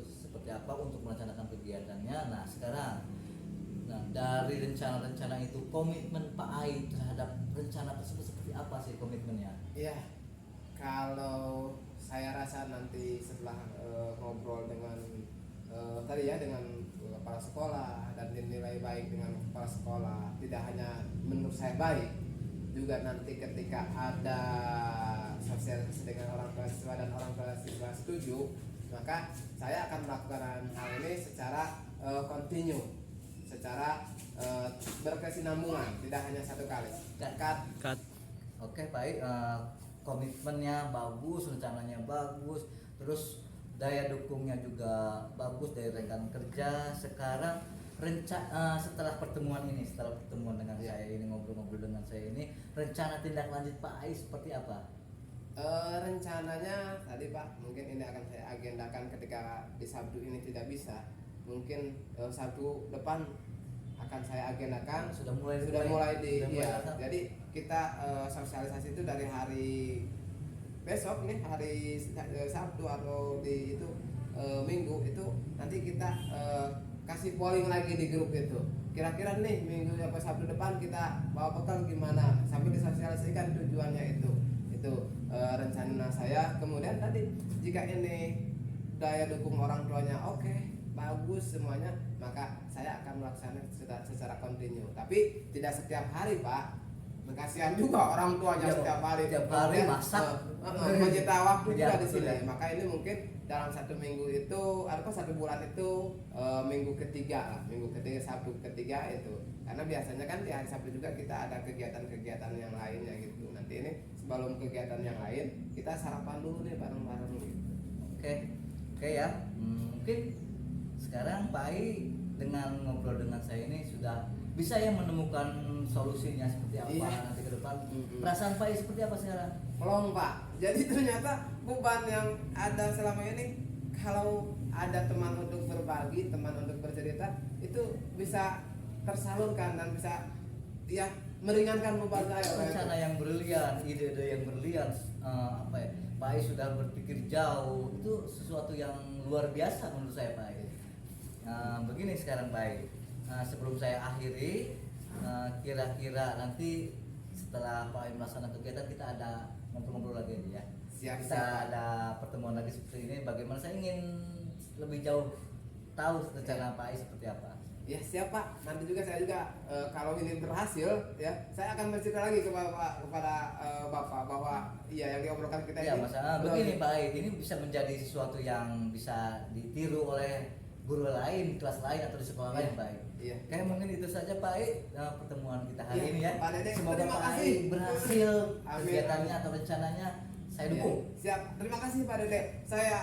A: seperti apa untuk merencanakan kegiatannya. Nah sekarang, nah dari rencana-rencana itu komitmen Pak Ai terhadap rencana tersebut seperti apa sih komitmennya?
B: Iya, kalau saya rasa nanti setelah ngobrol dengan tadi ya dengan kepala sekolah dan dinilai baik dengan kepala sekolah, tidak hanya menurut saya baik, juga nanti ketika ada sosialisasi dengan orang tua siswa dan orang tua siswa setuju, maka saya akan melakukan hal ini secara kontinu, secara berkesinambungan, tidak hanya satu kali.
C: Cut.
A: Oke baik, komitmennya bagus, rencananya bagus, terus daya dukungnya juga bagus dari rekan kerja. Sekarang setelah pertemuan dengan saya ini, ngobrol-ngobrol dengan saya ini, rencana tindak lanjut Pak Ai seperti apa?
B: Rencananya tadi Pak, mungkin ini akan saya agendakan ketika di Sabtu ini tidak bisa, mungkin Sabtu depan akan saya agendakan.
A: Sudah mulai
B: Iya. Jadi kita sosialisasi itu dari hari besok nih, hari Sabtu atau di itu Minggu itu nanti kita kasih polling lagi di grup itu. Kira-kira nih Minggu apa Sabtu depan kita bawa bekal gimana, sampai disosialisasikan tujuannya itu rencana saya. Kemudian tadi jika ini daya dukung orang tuanya oke, bagus semuanya, maka saya akan melaksanakan secara kontinu. Tapi tidak setiap hari Pak, kasihan juga orang tuanya
A: Ya,
B: setiap hari
A: kemudian masak,
B: menyita waktu
A: Ya,
B: juga di
A: betul
B: sini.
A: ya.
B: Maka ini mungkin dalam satu minggu itu atau satu bulan itu minggu ketiga lah, minggu ketiga Sabtu ketiga itu, karena biasanya kan di hari Sabtu juga kita ada kegiatan-kegiatan yang lainnya gitu. Nanti ini sebelum kegiatan yang lain kita sarapan dulu nih bareng-bareng gitu.
A: Oke ya, mungkin sekarang Pak Ai dengan ngobrol dengan saya ini sudah bisa ya menemukan solusinya seperti apa
B: Iya.
A: nanti ke depan. Perasaan Pak Ai seperti apa sekarang?
B: Pelong Pak. Jadi ternyata beban yang ada selama ini, kalau ada teman untuk berbagi, teman untuk bercerita, itu bisa tersalurkan dan bisa ya meringankan beban saya.
A: Rencana yang brilian, ide-ide yang brilian, apa ya? Pak Ai sudah berpikir jauh, itu sesuatu yang luar biasa menurut saya Pak Ai. Begini sekarang Pak Ai, sebelum saya akhiri, kira-kira nanti setelah Pak Ai melaksanakan kegiatan kita ada ngobrol-ngobrol lagi ya.
B: Siap,
A: Kita
B: siap.
A: ada pertemuan lagi seperti ini. Bagaimana saya ingin lebih jauh tahu rencana Pak Ai seperti apa.
B: Ya siap Pak. Nanti juga saya juga kalau ini berhasil ya, saya akan bercerita lagi kepada Bapak bahwa iya yang diobrolkan kita
A: Ya
B: ini.
A: masalah begini Pak Ai, ini bisa menjadi sesuatu yang bisa ditiru oleh guru lain, kelas lain atau di sekolah lain Pak Ai.
B: Iya.
A: Kayak mungkin itu saja Pak Ai, pertemuan kita hari
B: Iya,
A: ini ya.
B: Pak Dede,
A: Semoga
B: terima
A: Pak Ai
B: kasih.
A: berhasil
B: Amin.
A: kegiatannya atau rencananya. Saya
B: Iya,
A: dukung.
B: siap. Terima kasih Pak Dede. Saya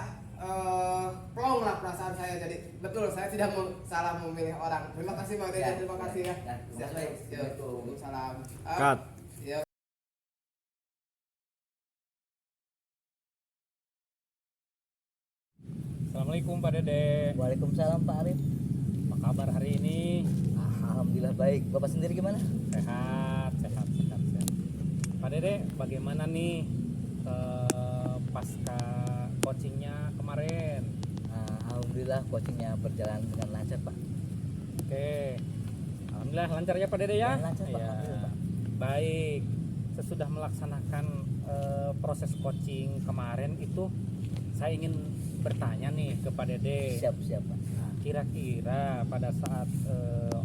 B: plong lah perasaan saya, jadi betul saya tidak salah memilih orang. Terima kasih Pak Dede.
A: Ya,
B: Terima kasih ya.
A: ya, terima kasih.
B: Siap. Waalaikumsalam.
C: Cut.
B: Ya.
C: Assalamualaikum Pak Dede.
A: Waalaikumsalam Pak Arif.
C: Apa kabar hari ini?
A: Alhamdulillah baik. Bapak sendiri gimana?
C: Sehat. Pak Dede, bagaimana nih pasca coachingnya kemarin?
A: Alhamdulillah coachingnya berjalan dengan lancar Pak.
C: Oke, alhamdulillah lancar ya Pak Dede ya.
A: Lancar, Pak.
C: Ya.
A: Alhamdulillah, Pak.
C: Baik, sesudah melaksanakan proses coaching kemarin itu, saya ingin bertanya nih ke Pak Dede.
A: Siap Pak.
C: Nah, kira-kira pada saat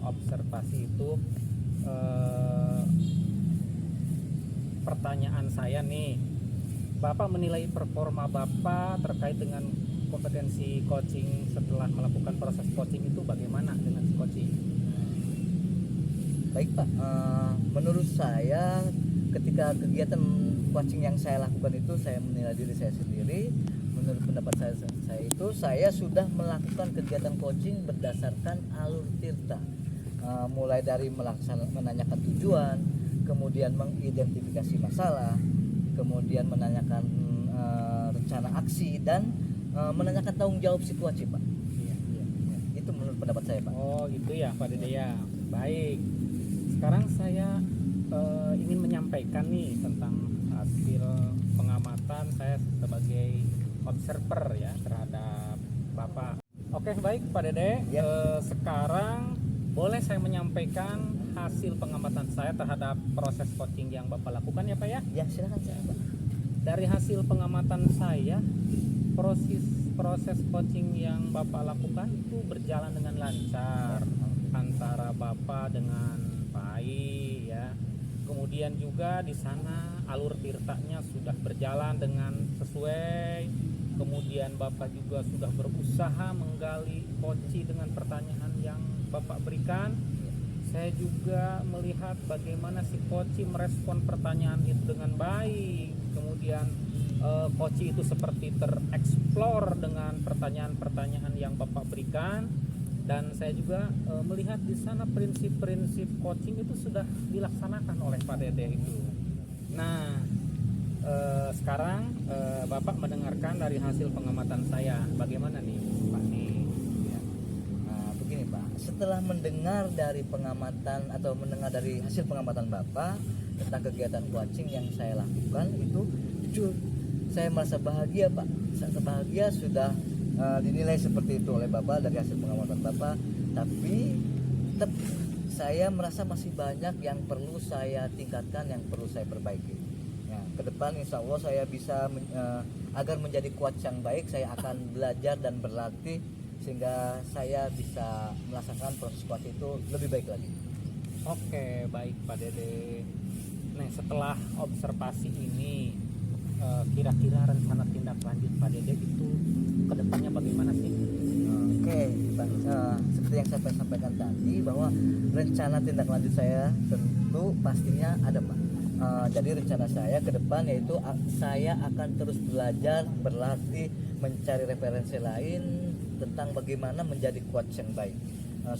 C: observasi itu, pertanyaan saya nih, Bapak menilai performa Bapak terkait dengan kompetensi coaching setelah melakukan proses coaching itu bagaimana dengan si coaching?
A: Baik Pak, menurut saya ketika kegiatan coaching yang saya lakukan itu saya menilai diri saya sendiri menurut pendapat saya sudah melakukan kegiatan coaching berdasarkan alur tirta. Mulai dari menanyakan tujuan, kemudian mengidentifikasi masalah, kemudian menanyakan rencana aksi, dan menanyakan tanggung jawab situasi, Pak.
C: Iya.
A: Itu menurut pendapat saya, Pak.
C: Oh itu ya Pak Dede ya. Baik. Sekarang saya ingin menyampaikan nih tentang hasil pengamatan saya sebagai observer ya terhadap Bapak. Oke baik Pak Dede.
A: Ya.
C: Sekarang boleh saya menyampaikan hasil pengamatan saya terhadap proses coaching yang Bapak lakukan ya Pak ya?
A: Ya, silakan Pak.
C: Dari hasil pengamatan saya, proses coaching yang Bapak lakukan itu berjalan dengan lancar antara Bapak dengan Pak Ai ya. Kemudian juga di sana alur tirtanya sudah berjalan dengan sesuai. Kemudian Bapak juga sudah berusaha menggali coaching dengan pertanyaan yang Bapak berikan. Saya juga melihat bagaimana si coaching merespon pertanyaan itu dengan baik. Kemudian coaching itu seperti tereksplor dengan pertanyaan-pertanyaan yang Bapak berikan. Dan saya juga melihat di sana prinsip-prinsip coaching itu sudah dilaksanakan oleh Pak Dede itu. Nah, sekarang Bapak mendengarkan dari hasil pengamatan saya. Bagaimana nih, Pak nih? Ya.
A: Nah, begini Pak, setelah mendengar dari pengamatan atau mendengar dari hasil pengamatan Bapak tentang kegiatan coaching yang saya lakukan, itu jujur saya merasa bahagia Pak. Saya bahagia sudah dinilai seperti itu oleh Bapak dari hasil pengamatan Bapak, tapi tetap saya merasa masih banyak yang perlu saya tingkatkan, yang perlu saya perbaiki. Ya, ke depan insya Allah saya bisa agar menjadi coach yang baik, saya akan belajar dan berlatih sehingga saya bisa melaksanakan proses coach itu lebih baik lagi.
C: Oke, baik Pak Dede. Nah, setelah observasi ini, kira-kira rencana tindak lanjut Pak Dede itu ke depannya bagaimana sih?
A: Oke, Pak. Seperti yang saya sampaikan tadi bahwa rencana tindak lanjut saya tentu pastinya ada Pak. Jadi rencana saya ke depan yaitu saya akan terus belajar, berlatih, mencari referensi lain tentang bagaimana menjadi coach yang baik,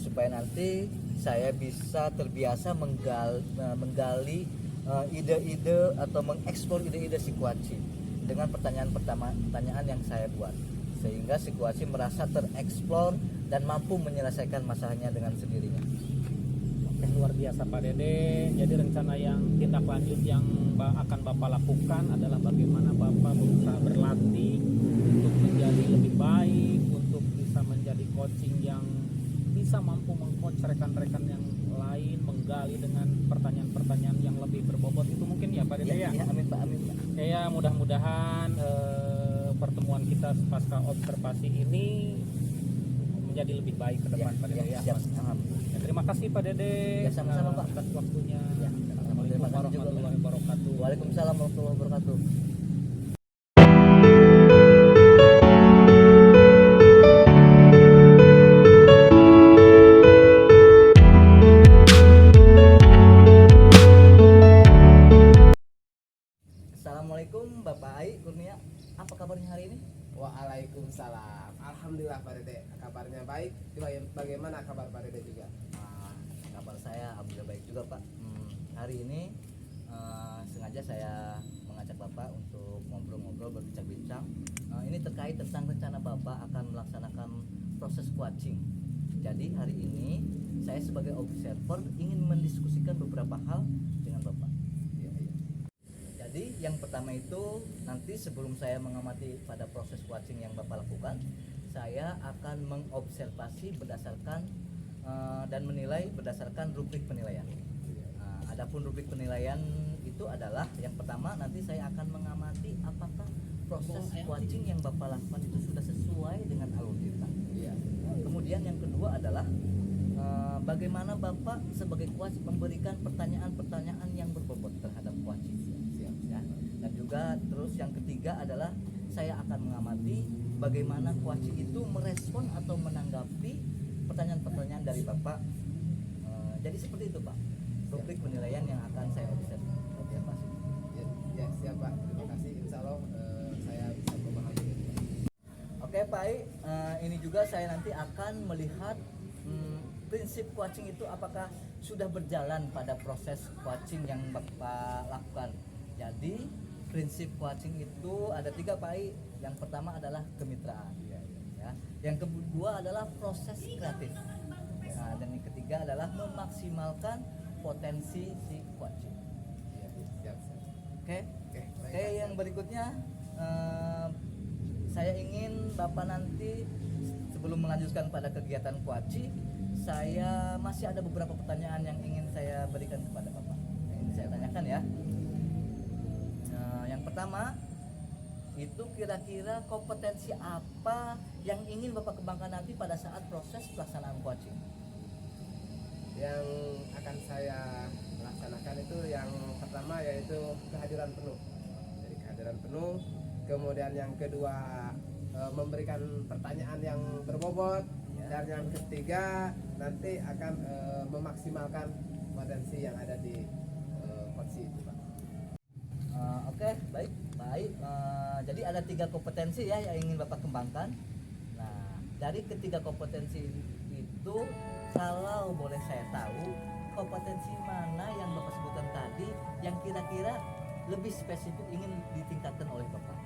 A: supaya nanti saya bisa terbiasa menggali ide-ide atau mengeksplor ide-ide si coach dengan pertanyaan yang saya buat, sehingga si coach merasa tereksplor dan mampu menyelesaikan masalahnya dengan sendirinya.
C: Oke, luar biasa Pak Dede. Jadi rencana yang tindak lanjut yang akan Bapak lakukan adalah bagaimana Bapak berusaha berlatih untuk menjadi lebih baik, untuk bisa menjadi coaching yang bisa mampu meng-coach rekan-rekan yang lain, menggali dengan pertanyaan-pertanyaan yang lebih berbobot. Itu mungkin ya Pak Dede ya?
A: Ya, amin Pak, amin Pak.
C: Ya, mudah-mudahan pertemuan kita pasca observasi ini menjadi lebih baik ke depan Pak Dede ya.
A: Siap.
C: Ya, terima kasih Pak Dede.
A: Ya, sama-sama, Pak.
C: Atas waktunya.
A: Ya,
C: Assalamualaikum warahmatullahi wabarakatuh.
A: Waalaikumsalam warahmatullahi wabarakatuh. Assalamualaikum Bapak Ai Kurnia, apa kabarnya hari ini?
B: Waalaikumsalam. Alhamdulillah Pak Dede, kabarnya baik. Bagaimana kabar Pak Dede juga?
A: Kabar saya alhamdulillah baik juga Pak. Hari ini sengaja saya mengajak Bapak untuk ngobrol-ngobrol, berbincang-bincang. Ini terkait tentang rencana Bapak akan melaksanakan proses coaching. Jadi hari ini saya sebagai observer ingin mendiskusikan beberapa hal dengan Bapak. Jadi yang pertama itu nanti sebelum saya mengamati pada proses coaching yang Bapak lakukan, saya akan mengobservasi berdasarkan dan menilai berdasarkan rubrik penilaian. Adapun rubrik penilaian itu adalah yang pertama, nanti saya akan mengamati apakah proses coaching yang Bapak lakukan itu sudah sesuai dengan alur kita. Kemudian yang kedua adalah bagaimana Bapak sebagai coach memberikan pertanyaan-pertanyaan yang berbobot terhadap coaching. Ya. Dan juga terus yang ketiga adalah saya akan mengamati bagaimana coaching itu merespon atau menanggapi pertanyaan-pertanyaan dari Bapak. Jadi seperti itu Pak, rubrik penilaian yang akan saya observasi.
B: Ya siap Pak, terima kasih. Insya Allah saya bisa memahami.
A: Pak Ai, ini juga saya nanti akan melihat prinsip coaching itu apakah sudah berjalan pada proses coaching yang Bapak lakukan. Jadi prinsip coaching itu ada 3 Pak Ai. Yang pertama adalah kemitraan, ya. Yang kedua adalah proses kreatif. Nah, dan yang ketiga adalah memaksimalkan potensi si coaching.
B: Iya, siap.
A: Oke.
B: Baik,
A: Oke, yang berikutnya saya ingin Bapak nanti sebelum melanjutkan pada kegiatan kuaci, saya masih ada beberapa pertanyaan yang ingin saya berikan kepada Bapak. Yang ingin saya tanyakan ya. Yang pertama, itu kira-kira kompetensi apa yang ingin Bapak kembangkan nanti pada saat proses pelaksanaan coaching?
B: Yang akan saya laksanakan itu yang pertama yaitu kehadiran penuh. Jadi kehadiran penuh, kemudian yang kedua memberikan pertanyaan yang berbobot, dan yang ketiga nanti akan memaksimalkan potensi yang ada di coach itu, Pak.
A: Oke, baik. Jadi ada 3 kompetensi ya yang ingin Bapak kembangkan. Nah, dari ketiga kompetensi itu, kalau boleh saya tahu, kompetensi mana yang Bapak sebutkan tadi yang kira-kira lebih spesifik ingin ditingkatkan oleh Bapak?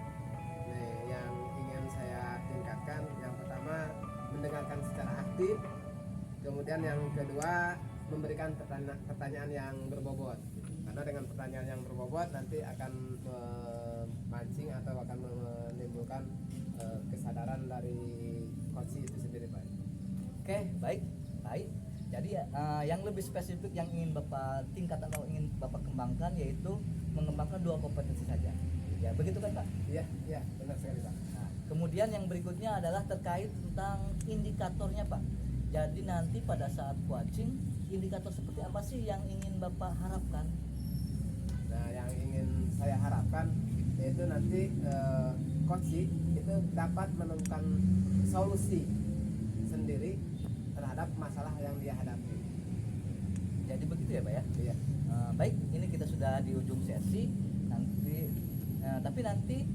B: Nih, yang ingin saya tingkatkan yang pertama mendengarkan secara aktif, kemudian yang kedua memberikan pertanyaan yang berbobot. Karena dengan pertanyaan yang berbobot nanti akan memancing atau akan menimbulkan kesadaran dari coach itu sendiri, Pak.
A: Oke, baik. Jadi yang lebih spesifik yang ingin Bapak tingkatkan atau ingin Bapak kembangkan yaitu mengembangkan 2 kompetensi saja. Ya, begitu kan, Pak?
B: Iya, benar sekali, Pak.
A: Nah, kemudian yang berikutnya adalah terkait tentang indikatornya, Pak. Jadi nanti pada saat coaching, indikator seperti apa sih yang ingin Bapak harapkan?
B: Nah, yang ingin saya harapkan yaitu nanti coach itu dapat menemukan solusi sendiri terhadap masalah yang dia hadapi.
A: Jadi begitu ya, Pak ya?
B: Iya.
A: Baik, ini kita sudah di ujung sesi. Tapi nanti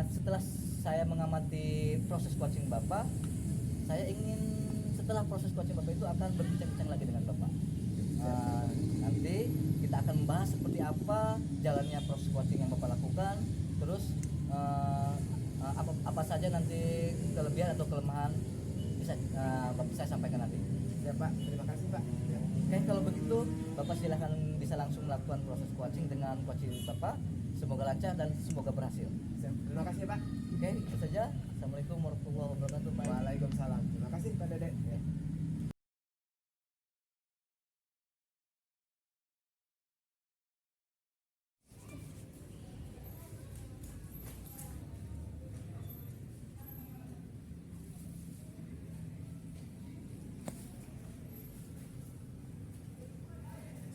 A: setelah saya mengamati proses coaching Bapak, saya ingin setelah proses coaching Bapak itu akan berbincang-bincang lagi dengan Bapak. Nanti kita akan membahas seperti apa jalannya proses coaching yang Bapak lakukan, terus apa saja nanti kelebihan atau kelemahan bisa Bapak saya sampaikan nanti.
B: Ya, Pak. Terima kasih, Pak. Ya.
A: Oke, kalau begitu Bapak silahkan bisa langsung melakukan proses coaching dengan coaching Bapak. Semoga lancar dan semoga berhasil.
B: Terima kasih, Pak.
A: Oke, itu saja. Assalamualaikum warahmatullahi wabarakatuh, Pak.
B: Waalaikumsalam. Terima kasih, Pak Dede.
A: Ya.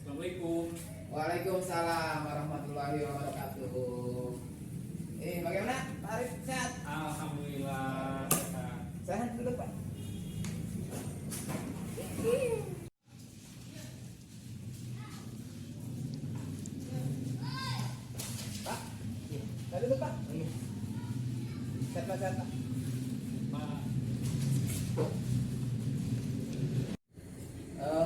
C: Assalamualaikum.
B: Waalaikumsalam warahmatullahi wabarakatuh. Bagaimana Pak Arif, sehat?
C: Alhamdulillah sehat.
B: Sehat duduk, Pak. Pak, saya duduk, Pak. Sehat, Pak, sehat, Pak.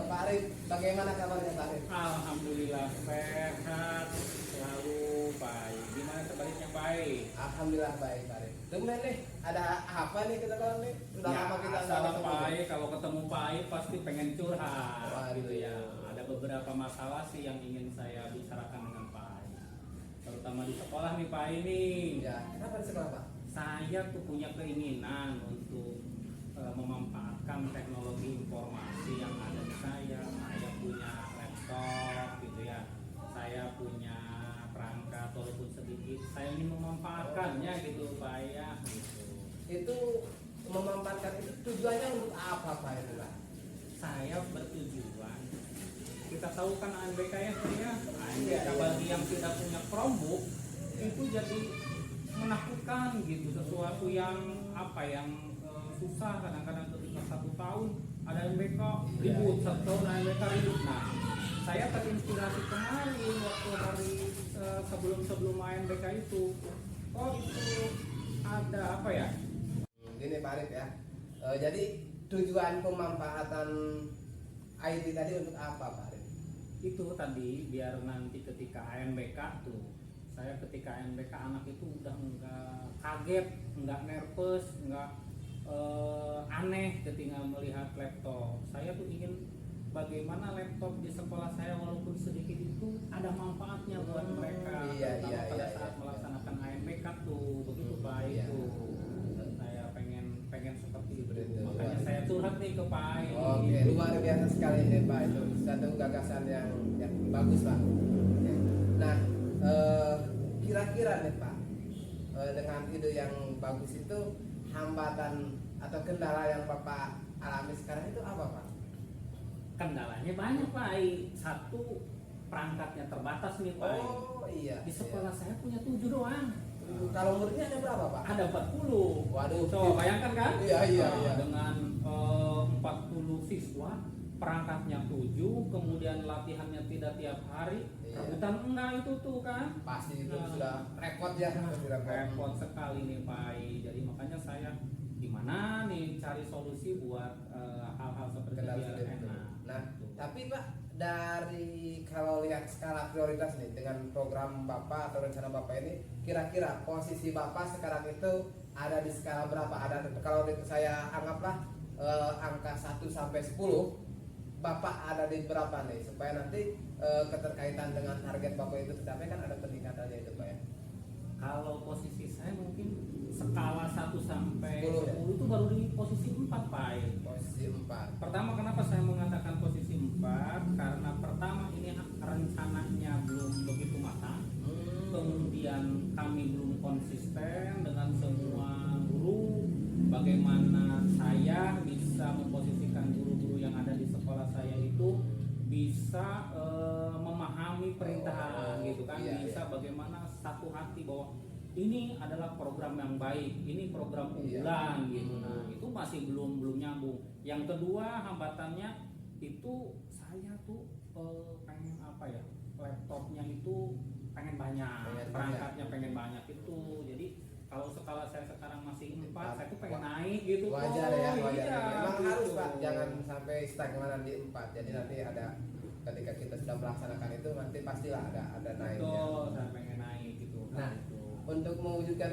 B: Pak Arif, bagaimana kabarnya Pak Arif?
C: Alhamdulillah sehat, selalu baik. Gimana sebaliknya baik?
B: Alhamdulillah baik, Pak Arif. Tumben nih, ada apa nih kita kalau nih? Sudah
C: Ya,
B: lama kita nggak
C: salah
B: ketemu.
C: Pak Ai, kalau ketemu Pak Ai pasti pengen curhat.
B: Waduh.
C: Gitu ya. Ada beberapa masalah sih yang ingin saya bicarakan dengan Pak Ai. Terutama di sekolah nih Pak Ai nih.
B: Ya, kenapa di sekolah, Pak?
C: Saya tuh punya keinginan untuk memanfaatkan teknologi informasi yang ada di saya. Saya punya laptop gitu ya. Saya punya perangkat walaupun sedikit. Saya ingin memanfaatkannya gitu Pak Ai ya. Gitu.
B: Itu memanfaatkan itu tujuannya untuk apa, Pak itu, Pak?
C: Saya bertujuan, kita tahu kan ANBK ya saya, ANBK
B: Iya.
C: bagi yang tidak punya Chromebook itu jadi menakutkan gitu, sesuatu yang apa yang susah kadang-kadang ketika 1 tahun ada ANBK ribut, 1 tahun ANBK ribut. Nah, saya terinspirasi kemarin waktu hari sebelum ANBK itu, oh itu ada apa ya?
B: Gini, Pak Jadi tujuan pemanfaatan IT tadi untuk apa Pak Arif?
C: Itu tadi biar nanti ketika ANBK tuh, saya ketika ANBK anak itu udah nggak kaget, nggak nervous, nggak aneh ketika melihat laptop. Saya tuh ingin bagaimana laptop di sekolah saya walaupun sedikit itu ada manfaatnya buat mereka.
B: Iya,
C: terutama
B: iya,
C: pada
B: iya,
C: saat
B: iya.
C: melaksanakan ANBK tuh, begitu Pak
B: Iya.
C: itu. Saya pengen seperti itu.
B: Betul.
C: Makanya saya curhat nih ke Pak Ai.
B: Oke, luar biasa sekali ini Pak, itu satu gagasan yang bagus Pak. Oke. Nah, kira-kira nih Pak, dengan ide yang bagus itu hambatan atau kendala yang Bapak alami sekarang itu apa Pak?
C: Kendalanya banyak Pak Ai. Satu, perangkatnya terbatas nih Pak Ai.
B: Oh iya.
C: Di sekolah saya punya 7 doang.
B: Kalau muridnya ada berapa Pak?
C: Ada 40.
B: Waduh.
C: Coba bayangkan kan?
B: Iya, iya, iya.
C: Dengan 40 siswa, perangkatnya 7, kemudian latihannya tidak tiap hari.
B: Iya.
C: Rebutan enggak itu tuh kan?
B: Pasti itu
C: Nah.
B: sudah repot ya. Sudah
C: Repot sekali nih Pak Ai. Jadi makanya saya gimana nih cari solusi buat hal-hal seperti
B: Kendala
C: biar
B: seperti itu.
C: enak.
B: Nah,
C: Gitu.
B: tapi Pak, dari kalau lihat skala prioritas nih dengan program Bapak atau rencana Bapak ini, kira-kira posisi Bapak sekarang itu ada di skala berapa? Ada, kalau saya anggaplah angka 1 sampai 10, Bapak ada di berapa nih? Supaya nanti keterkaitan dengan target Bapak itu tercapai, kan ada peningkatannya itu Pak ya.
C: Kalau posisi saya mungkin skala 1 sampai
B: 10 ya?
C: 10 itu baru di posisi 4 Pak Ai.
B: Posisi 4.
C: Pertama, kenapa saya mengatakan posisi 4? Karena pertama ini rencananya belum begitu matang. Kemudian kami belum konsisten dengan semua guru. Bagaimana saya bisa memposisikan guru-guru yang ada di sekolah saya itu bisa memahami perintah gitu kan,
B: Iya,
C: bisa
B: iya.
C: bagaimana satu hati bahwa ini adalah program yang baik, ini program
B: Iya.
C: unggulan gitu. Nah, itu masih belum nyambung. Yang kedua, hambatannya itu saya tuh pengen apa ya? Laptopnya itu pengen banyak,
B: Pengen
C: perangkatnya pengen banyak itu. Jadi kalau skala saya sekarang masih 4, saya tuh pengen
B: Wah.
C: naik gitu.
B: Wajar
C: Oh,
B: ya, wajar.
C: iya,
B: Memang
C: gitu.
B: harus Pak, jangan sampai stagnan di 4. Jadi nanti ada, ketika kita sudah melaksanakan itu nanti pastilah ada naiknya.
C: Betul, saya pengen naik gitu.
B: Nah,
C: gitu.
B: untuk mewujudkan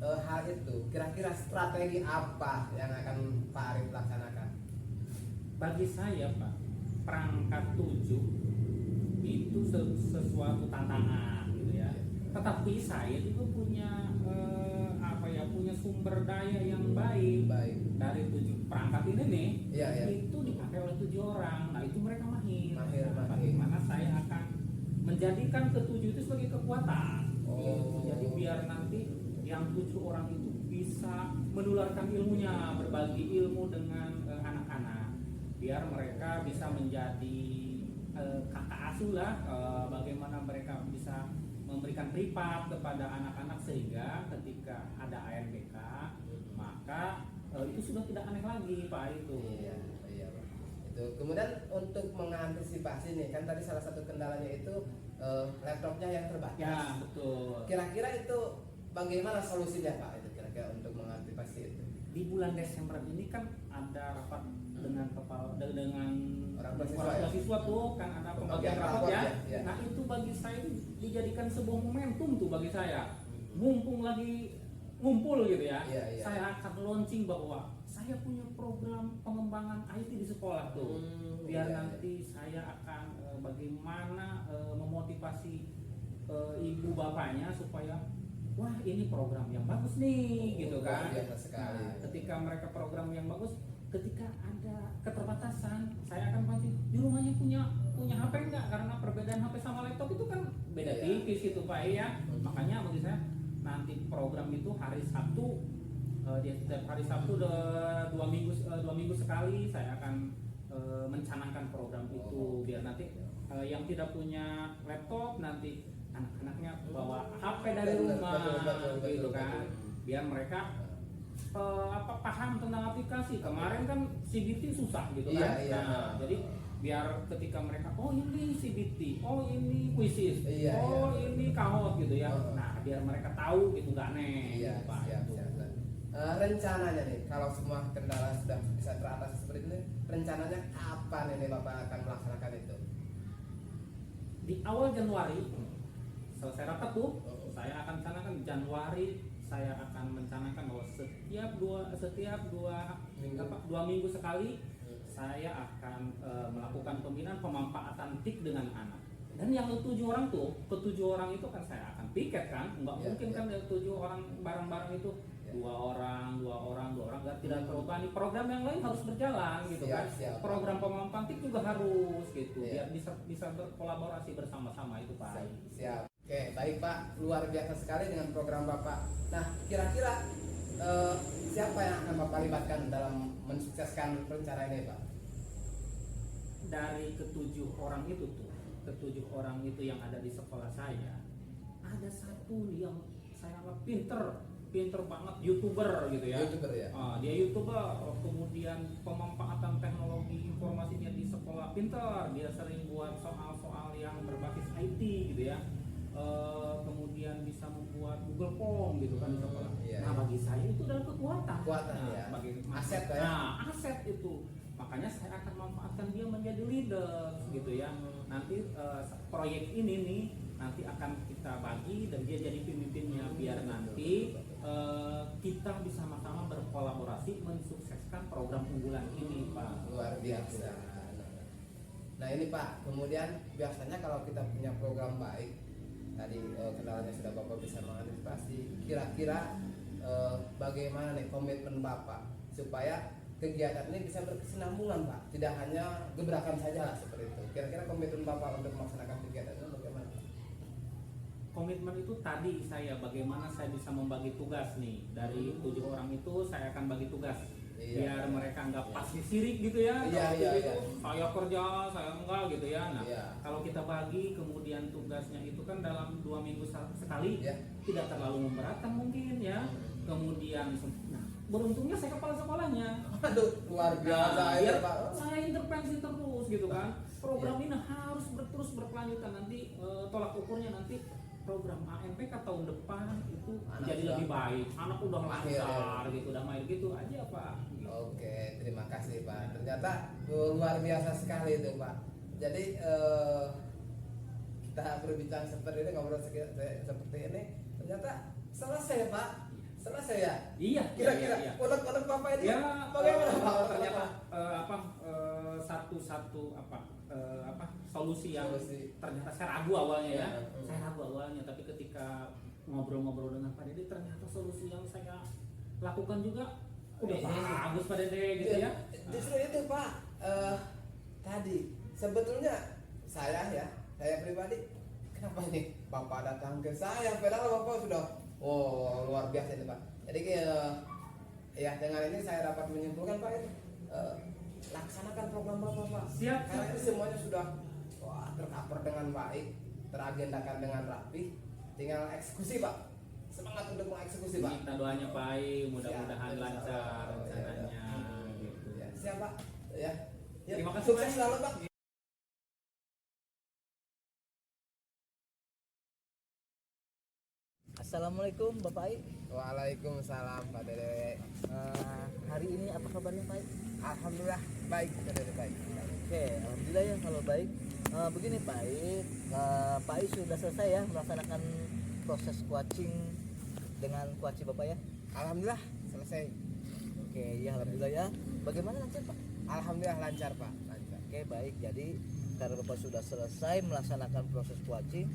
B: hal itu, kira-kira strategi apa yang akan Pak Arif laksanakan?
C: Bagi saya Pak, perangkat 7 itu sesuatu tantangan gitu ya. Tetapi saya juga punya punya sumber daya yang baik.
B: Baik.
C: Dari 7 perangkat ini nih,
B: Iya, iya.
C: itu dipakai oleh 7 orang. Nah, itu mereka mahir.
B: Mahir.
C: Bagaimana saya akan menjadikan ketujuh itu sebagai kekuatan.
B: Oh.
C: Gitu. Jadi biar nanti yang 7 orang itu bisa menularkan ilmunya, berbagi ilmu dengan anak-anak. Biar mereka bisa menjadi kakak asuh lah, bagaimana mereka bisa memberikan pripat kepada anak-anak sehingga ketika ada ANBK maka itu sudah tidak aneh lagi Pak itu.
B: Iya, iya Pak. Itu kemudian untuk mengantisipasi nih, kan tadi salah satu kendalanya itu laptopnya yang terbatas.
C: Ya betul.
B: Kira-kira itu bagaimana solusinya Pak itu kira-kira untuk mengantisipasi itu?
C: Di bulan Desember ini kan ada rapat dengan kepala dengan
B: Orang tua
C: siswa tuh kan ada pembagian rapat ya.
B: ya.
C: Nah itu bagi saya dijadikan sebuah momentum tuh bagi saya. Mumpung lagi ngumpul gitu ya,
B: Iya, iya.
C: saya akan launching bahwa saya punya program pengembangan IT di sekolah tuh. Biar
B: Iya,
C: nanti saya akan bagaimana memotivasi ibu bapaknya supaya wah ini program yang bagus nih gitu kan.
B: Luar biasa sekali.
C: Nah, ketika mereka program yang bagus, ketika ada keterbatasan, saya akan pasti di rumahnya punya HP enggak, karena perbedaan HP sama laptop itu kan beda
B: Iya.
C: tipis itu Pak ya. Makanya bagi saya nanti program itu hari Sabtu, di setiap hari Sabtu 2 minggu sekali saya akan mencanangkan program itu biar nanti yang tidak punya laptop nanti anak-anaknya bawa HP dari rumah gitu kan, biar mereka paham tentang aplikasi. Kemarin kan CBT susah gitu kan.
B: Iya, iya.
C: Nah, jadi biar ketika mereka oh ini CBT, oh ini Quizzes,
B: Iya,
C: oh
B: iya.
C: ini Kahoot gitu ya.
B: Oh.
C: Nah, biar mereka tahu gitu nggak aneh.
B: Iya,
C: gitu, Pak.
B: siap,
C: Itu.
B: siap. rencananya nih kalau semua kendala sudah bisa teratasi seperti ini, rencananya kapan ini Bapak akan melaksanakan itu?
C: Di awal Januari selesai rapat tuh, saya akan rencanakan Januari, saya akan mencanangkan bahwa dua minggu sekali saya akan melakukan pembinaan pemanfaatan TIK dengan anak. Dan yang ketujuh orang itu kan saya akan piket kan, nggak mungkin kan yang 7 orang bareng-bareng itu dua orang, tidak terbebani. Program yang lain harus berjalan gitu kan. Program pemanfaatan TIK juga harus gitu, biar bisa berkolaborasi bersama-sama itu Pak.
B: Siap. Oke, baik Pak, luar biasa sekali dengan program Bapak. Nah, kira-kira siapa yang akan Bapak libatkan dalam mensukseskan rencana ini Pak?
C: Dari ketujuh orang itu yang ada di sekolah saya, ada satu yang saya anggap pinter banget, YouTuber gitu ya.
B: YouTuber ya.
C: Dia YouTuber, kemudian pemanfaatan teknologi informasinya di sekolah pinter, dia sering buat soal-soal yang berbasis IT gitu ya. Kemudian bisa membuat Google Form gitu kan di sekolah. Nah, bagi saya itu adalah kekuatan. Bagi
B: aset ya.
C: Nah, aset itu. Makanya saya akan manfaatkan dia menjadi leader gitu ya. Nanti proyek ini nih nanti akan kita bagi dan dia jadi pemimpinnya, biar nanti kita bisa sama-sama berkolaborasi mensukseskan program unggulan ini Pak.
B: Luar biasa. Nah ini Pak, kemudian biasanya kalau kita punya program baik, tadi kendalanya sudah Bapak bisa mengantisipasi, kira-kira bagaimana nih komitmen Bapak supaya kegiatan ini bisa berkesinambungan Pak, tidak hanya gebrakan saja lah seperti itu. Kira-kira komitmen Bapak untuk melaksanakan kegiatan itu bagaimana?
C: Komitmen itu tadi saya bagaimana saya bisa membagi tugas nih, dari 7 orang itu saya akan bagi tugas biar mereka nggak pasti sirik gitu ya. Saya kerja, saya enggak gitu ya. Nah kalau kita bagi kemudian tugasnya itu kan dalam 2 minggu sekali, tidak terlalu memberatkan mungkin ya. Kemudian beruntungnya saya kepala sekolahnya.
B: Aduh, luar biasa ya Pak.
C: Saya intervensi terus gitu kan. Program ini harus terus berkelanjutan, nanti tolak ukurnya nanti program ANPK tahun depan itu jadi lebih baik. Anak udah lancar gitu, udah main gitu aja Pak. Gitu.
B: Oke, terima kasih Pak. Ternyata luar biasa sekali itu Pak. Jadi kita berbincang seperti ini, ngobrol seperti ini, ternyata selesai Pak. Selesai ya?
C: Iya.
B: Kira-kira unek-unek Bapak ini
C: ya,
B: bagaimana Pak?
C: Ternyata solusi yang ternyata saya ragu awalnya ya. Saya ragu awalnya, tapi ketika ngobrol-ngobrol dengan Pak Dede ternyata solusi yang saya lakukan juga udah bagus Pak Dede gitu ya.
B: Justru itu Pak. Tadi sebetulnya saya pribadi, kenapa nih Bapak datang ke saya padahal Bapak sudah luar biasa ini Pak. Jadi ya dengan ini saya dapat menyimpulkan Pak itu laksanakan program Bapak Pak.
C: Siap.
B: Karena ini semuanya sudah tercover dengan baik, teragendakan dengan rapi, tinggal eksekusi Pak. Semangat untuk mengeksekusi Pak.
C: Minta doanya Pak, mudah-mudahan lancar rencananya gitu.
B: Ya, siap Pak. Ya.
C: Terima kasih,
B: Sukses
C: Pak.
B: selalu Pak.
A: Assalamualaikum Bapak Ai.
B: Waalaikumsalam Pak Dede.
A: Hari ini apa kabarnya Pak Ai?
B: Alhamdulillah baik Pak Dede, baik.
A: Oke, alhamdulillah ya kalau baik. Begini Pak Ai, Pak Ai sudah selesai ya melaksanakan proses coaching dengan coach Bapak ya?
B: Alhamdulillah selesai.
A: Oke, ya alhamdulillah ya. Bagaimana lancar Pak?
B: Alhamdulillah lancar Pak, lancar.
A: Oke, baik. Jadi karena Bapak sudah selesai melaksanakan proses coaching,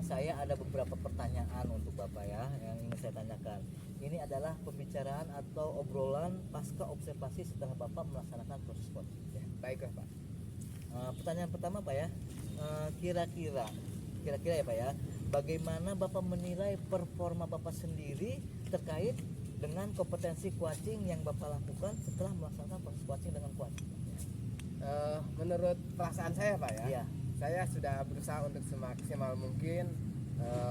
A: saya ada beberapa pertanyaan untuk Bapak ya yang ingin saya tanyakan. Ini adalah pembicaraan atau obrolan pasca observasi setelah Bapak melaksanakan proses coaching. Ya.
B: Baiklah Pak.
A: Pertanyaan pertama Pak ya, kira-kira ya Pak ya, bagaimana Bapak menilai performa Bapak sendiri terkait dengan kompetensi coaching yang Bapak lakukan setelah melaksanakan proses coaching dengan coach?
B: Menurut perasaan saya Pak ya,
A: Iya.
B: saya sudah berusaha untuk semaksimal mungkin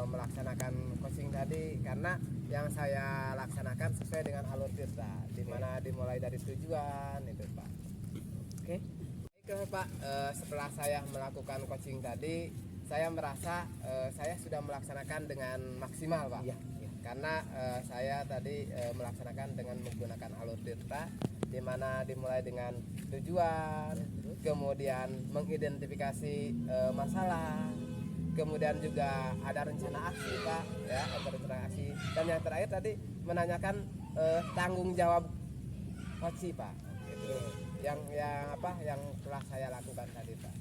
B: melaksanakan coaching tadi, karena yang saya laksanakan sesuai dengan alur tirta, di mana dimulai dari tujuan itu Pak.
A: Oke.
B: Baik Pak, setelah saya melakukan coaching tadi, saya merasa saya sudah melaksanakan dengan maksimal Pak.
A: Iya.
B: karena saya tadi melaksanakan dengan menggunakan alur tirta, di mana dimulai dengan tujuan, kemudian mengidentifikasi masalah, kemudian juga ada rencana aksi Pak, ya ada rencana aksi, dan yang terakhir tadi menanyakan tanggung jawab coach Pak, itu yang yang telah saya lakukan tadi Pak.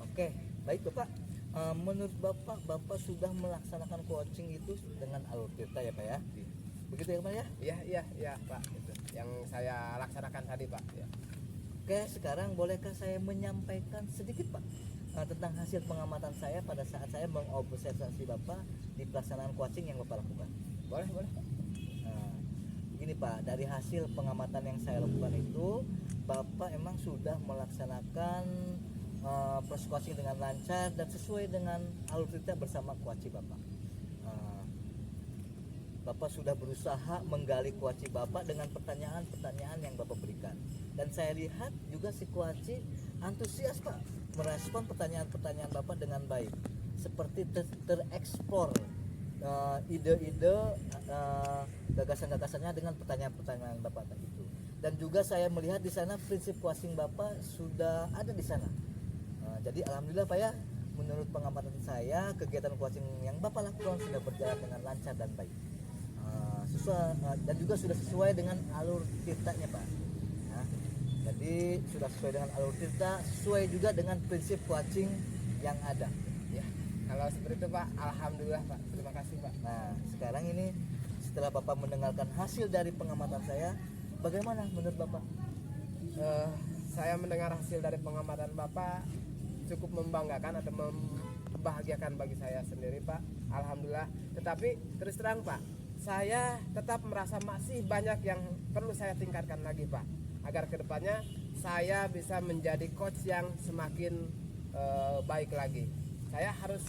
A: Oke, baik Bapak. Menurut Bapak sudah melaksanakan coaching itu dengan alur tirta ya Pak ya? Begitu ya Pak ya?
B: Iya Pak, itu yang saya laksanakan tadi Pak. Ya.
A: Oke, sekarang bolehkah saya menyampaikan sedikit Pak tentang hasil pengamatan saya pada saat saya mengobservasi Bapak di pelaksanaan coaching yang Bapak lakukan?
B: Boleh Pak.
A: Nah, begini Pak, dari hasil pengamatan yang saya lakukan itu, Bapak emang sudah melaksanakan proses coaching dengan lancar dan sesuai dengan alur tirta bersama coach Bapak. Bapak sudah berusaha menggali coach Bapak dengan pertanyaan-pertanyaan yang Bapak berikan. Dan saya lihat juga si coach antusias Pak merespon pertanyaan-pertanyaan Bapak dengan baik. Seperti tereksplor ide-ide gagasan-gagasannya dengan pertanyaan-pertanyaan Bapak tadi itu. Dan juga saya melihat di sana prinsip coaching Bapak sudah ada di sana. Jadi alhamdulillah Pak ya, menurut pengamatan saya kegiatan coaching yang Bapak lakukan sudah berjalan dengan lancar dan baik. Dan juga sudah sesuai dengan alur tirtanya Pak. Nah, jadi sudah sesuai dengan alur tirta, sesuai juga dengan prinsip coaching yang ada.
B: Ya, kalau seperti itu Pak, alhamdulillah Pak. Terima kasih Pak.
A: Nah, sekarang ini setelah Bapak mendengarkan hasil dari pengamatan saya, bagaimana menurut Bapak?
B: Saya mendengar hasil dari pengamatan Bapak cukup membanggakan atau membahagiakan bagi saya sendiri Pak. Alhamdulillah. Tetapi terus terang Pak, saya tetap merasa masih banyak yang perlu saya tingkatkan lagi Pak, agar kedepannya saya bisa menjadi coach yang semakin baik lagi. Saya harus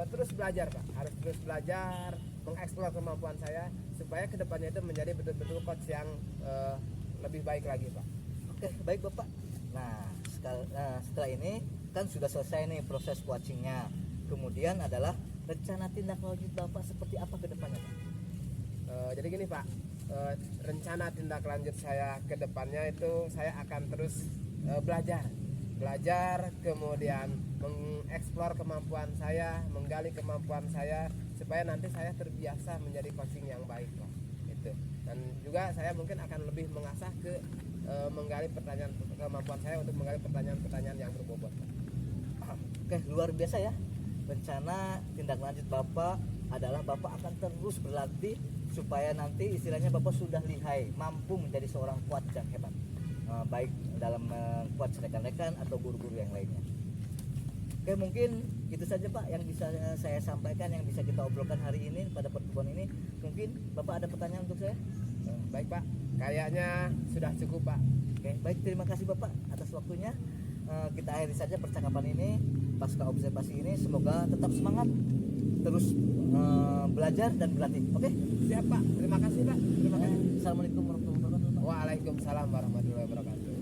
B: terus belajar Pak, harus terus belajar, mengeksplor kemampuan saya supaya kedepannya itu menjadi betul-betul coach yang lebih baik lagi Pak.
A: Oke, baik Bapak. Nah, setelah ini kan sudah selesai nih proses coachingnya. Kemudian adalah rencana tindak lanjut Bapak seperti apa ke depannya Pak?
B: Jadi gini Pak, rencana tindak lanjut saya ke depannya itu saya akan terus belajar, kemudian mengeksplor kemampuan saya, menggali kemampuan saya supaya nanti saya terbiasa menjadi coaching yang baik Pak. Itu. Dan juga saya mungkin akan lebih mengasah ke menggali kemampuan saya untuk menggali pertanyaan-pertanyaan yang berbobot Pak.
A: Oke, luar biasa ya. Rencana tindak lanjut Bapak adalah Bapak akan terus berlatih supaya nanti istilahnya Bapak sudah lihai, mampu menjadi seorang coach yang hebat, baik dalam coach rekan-rekan atau guru-guru yang lainnya. Oke, mungkin itu saja Pak yang bisa saya sampaikan, yang bisa kita obrolkan hari ini pada pertemuan ini. Mungkin Bapak ada pertanyaan untuk saya?
B: Baik Pak, kayaknya sudah cukup Pak.
A: Oke, baik, terima kasih Bapak atas waktunya. Kita akhiri saja percakapan ini pasca observasi ini. Semoga tetap semangat, terus belajar dan berlatih. Oke?
B: Siap Pak, terima kasih Pak. Terima kasih.
A: Assalamualaikum warahmatullahi wabarakatuh.
B: Waalaikumsalam warahmatullahi wabarakatuh.